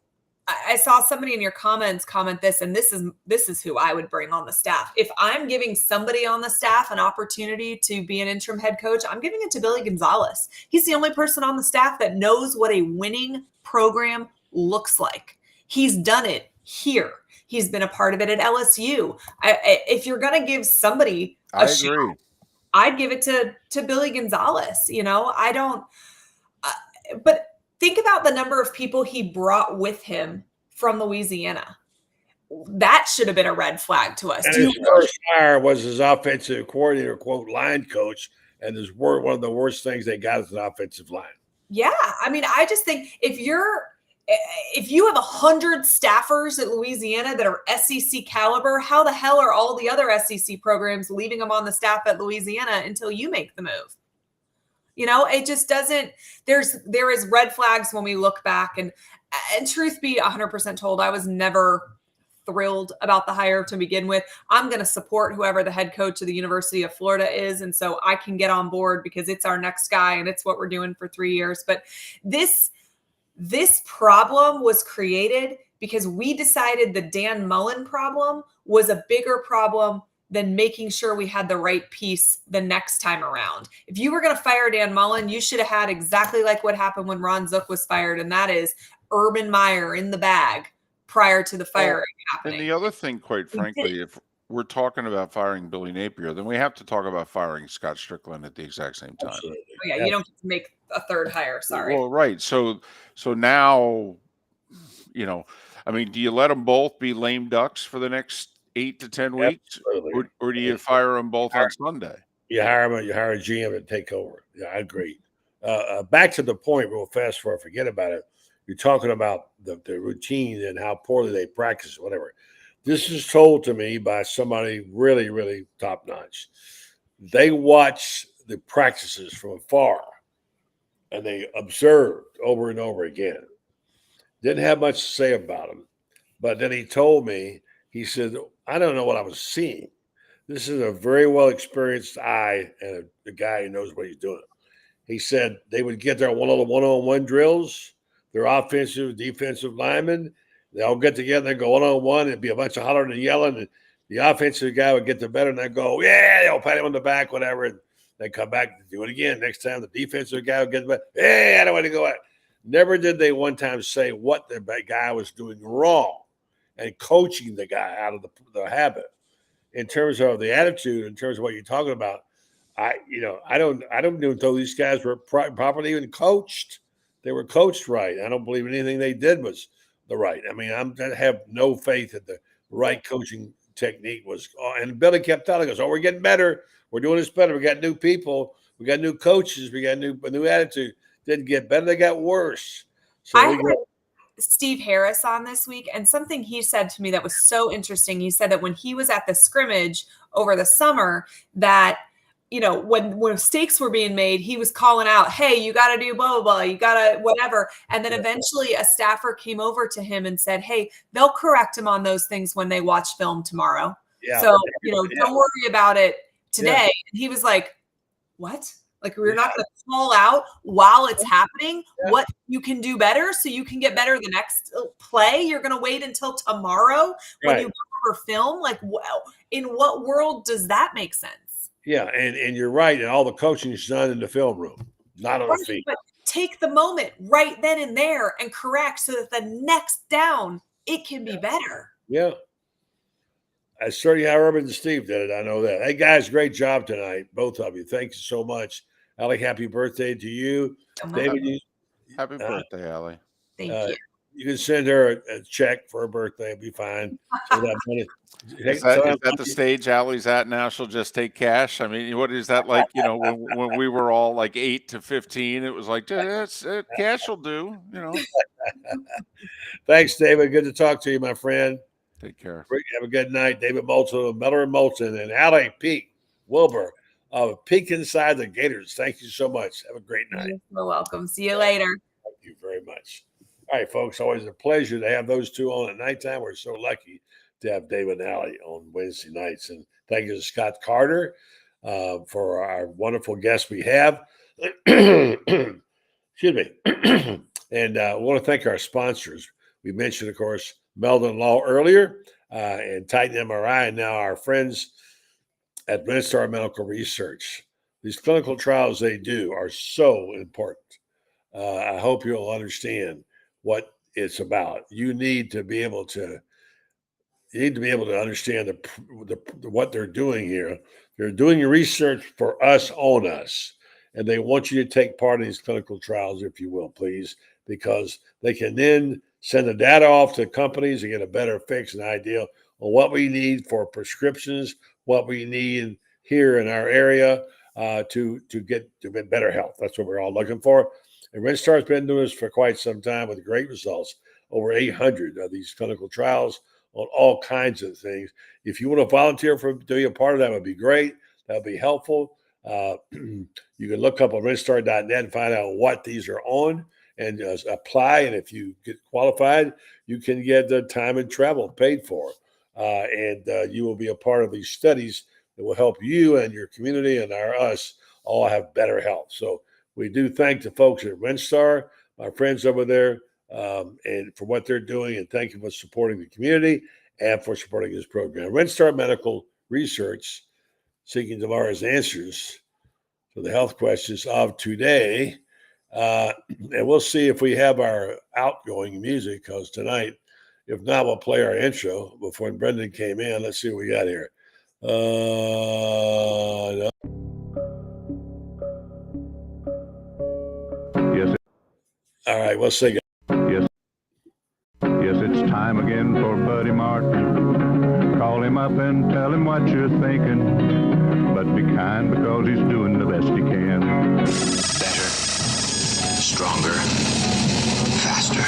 I saw somebody in your comments comment this, and this is who I would bring on the staff. If I'm giving somebody on the staff an opportunity to be an interim head coach, I'm giving it to Billy Gonzalez. He's the only person on the staff that knows what a winning program looks like. He's done it here. He's been a part of it at LSU. If you're going to give somebody a shot, I'd give it to Billy Gonzalez. I don't. But think about the number of people he brought with him from Louisiana. That should have been a red flag to us. And his first hire was his offensive coordinator, quote, line coach, and one of the worst things they got is an offensive line. Yeah, I mean, I just think if you have 100 staffers at Louisiana that are SEC caliber, how the hell are all the other SEC programs leaving them on the staff at Louisiana until you make the move? It just doesn't. There is red flags when we look back, and truth be 100% told, I was never thrilled about the hire to begin with. I'm going to support whoever the head coach of the University of Florida is, and so I can get on board because it's our next guy and it's what we're doing for 3 years. But this problem was created because we decided the Dan Mullen problem was a bigger problem than making sure we had the right piece the next time around. If you were going to fire Dan Mullen, you should have had exactly like what happened when Ron Zook was fired, and that is Urban Meyer in the bag prior to the firing happening. And the other thing, quite frankly, if we're talking about firing Billy Napier, then we have to talk about firing Scott Strickland at the exact same time. Absolutely. Oh, yeah, you don't get to make a third hire. Sorry. Well, right. So now, I mean, do you let them both be lame ducks for the next 8 to 10 weeks, or do you fire them both on Sunday? You hire a GM and take over. Yeah, I agree. Back to the point real fast before I forget about it. You're talking about the routine and how poorly they practice, whatever. This is told to me by somebody really, really top notch. They watch the practices from afar, and they observed over and over again. Didn't have much to say about them. But then he told me, he said, I don't know what I was seeing. This is a very well experienced eye and a guy who knows what he's doing. He said they would get their one-on-one drills, their offensive, defensive linemen. They all get together and go one-on-one. It'd be a bunch of hollering and yelling. And the offensive guy would get the better and they'd go, yeah, they'll pat him on the back, whatever. And they come back and do it again. Next time, the defensive guy would get the better. Hey, I don't want to go out. Never did they one time say what the guy was doing wrong and coaching the guy out of the habit. In terms of the attitude, in terms of what you're talking about, I don't even know these guys were properly even coached. They were coached right. I don't believe anything they did was the right. I mean, I have no faith that the right coaching technique was. And Billy kept telling us, "Oh, we're getting better. We're doing this better. We got new people. We got new coaches. We got a new attitude." Didn't get better; they got worse. So I had Steve Harris on this week, and something he said to me that was so interesting. He said that when he was at the scrimmage over the summer, that when mistakes were being made, he was calling out, "Hey, you got to do blah blah blah. You got to whatever." And then eventually, a staffer came over to him and said, "Hey, they'll correct him on those things when they watch film tomorrow. So don't worry about it today." Yeah. And he was like, "What? Like we're not going to call out while it's happening what you can do better so you can get better the next play? You're going to wait until tomorrow when you go over film? Like, in what world does that make sense?" Yeah, and you're right. And all the coaching is done in the film room, not on the field. But take the moment right then and there and correct so that the next down it can be better. Yeah. I certainly how Urban and Steve did it. I know that. Hey, guys, great job tonight, both of you. Thank you so much. Allie, happy birthday to you. David, happy birthday, Allie. Thank you. You can send her a check for her birthday. It'll be fine. So that money, is that the stage Allie's at now? She'll just take cash. I mean, what is that like? When we were all like 8 to 15, it was like, cash will do. Thanks, David. Good to talk to you, my friend. Take care. Have a good night. David Moulton of Miller and Moulton and Allie Peak Wilbur of Peak Inside the Gators. Thank you so much. Have a great night. You're welcome. See you later. Thank you very much. All right, folks. Always a pleasure to have those two on at nighttime. We're so lucky to have David and Allie on Wednesday nights. And thank you to Scott Carter for our wonderful guests we have. Excuse me. And I want to thank our sponsors. We mentioned, of course, Meldon Law earlier and Titan MRI, and now our friends at Red Star Medical Research. These clinical trials they do are so important. I hope you'll understand what it's about. You need to be able to understand what they're doing here. They're doing your research for us on us, and they want you to take part in these clinical trials, if you will, please, because they can then send the data off to companies and get a better fix and idea on what we need for prescriptions, what we need here in our area to get better health. That's what we're all looking for. And Red Star's been doing this for quite some time with great results. Over 800 of these clinical trials on all kinds of things. If you want to volunteer to be a part of that, would be great. That would be helpful. You can look up on redstar.net and find out what these are on and apply. And if you get qualified, you can get the time and travel paid for. And you will be a part of these studies that will help you and your community and us all have better health. So we do thank the folks at WinStar, my friends over there, and for what they're doing. And thank you for supporting the community and for supporting this program. WinStar Medical Research, seeking tomorrow's answers to the health questions of today. And we'll see if we have our outgoing music, because tonight, if not, we'll play our intro before Brendan came in. Let's see what we got here. No. Yes. All right, we'll sing it. Yes. Yes, it's time again for Buddy Martin. Call him up and tell him what you're thinking. But be kind, because he's doing the best he can. Better, stronger, faster.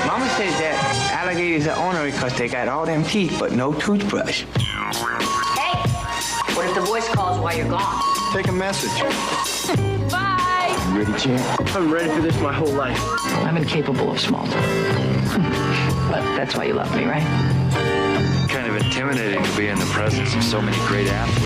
Mama says that alligators are ornery because they got all them teeth but no toothbrush. Hey, what if The voice calls while you're gone. Take a message. Bye. You ready, champ? I'm ready for this my whole life. I'm incapable of small talk. But that's why you love me, right? Kind of intimidating to be in the presence of so many great athletes.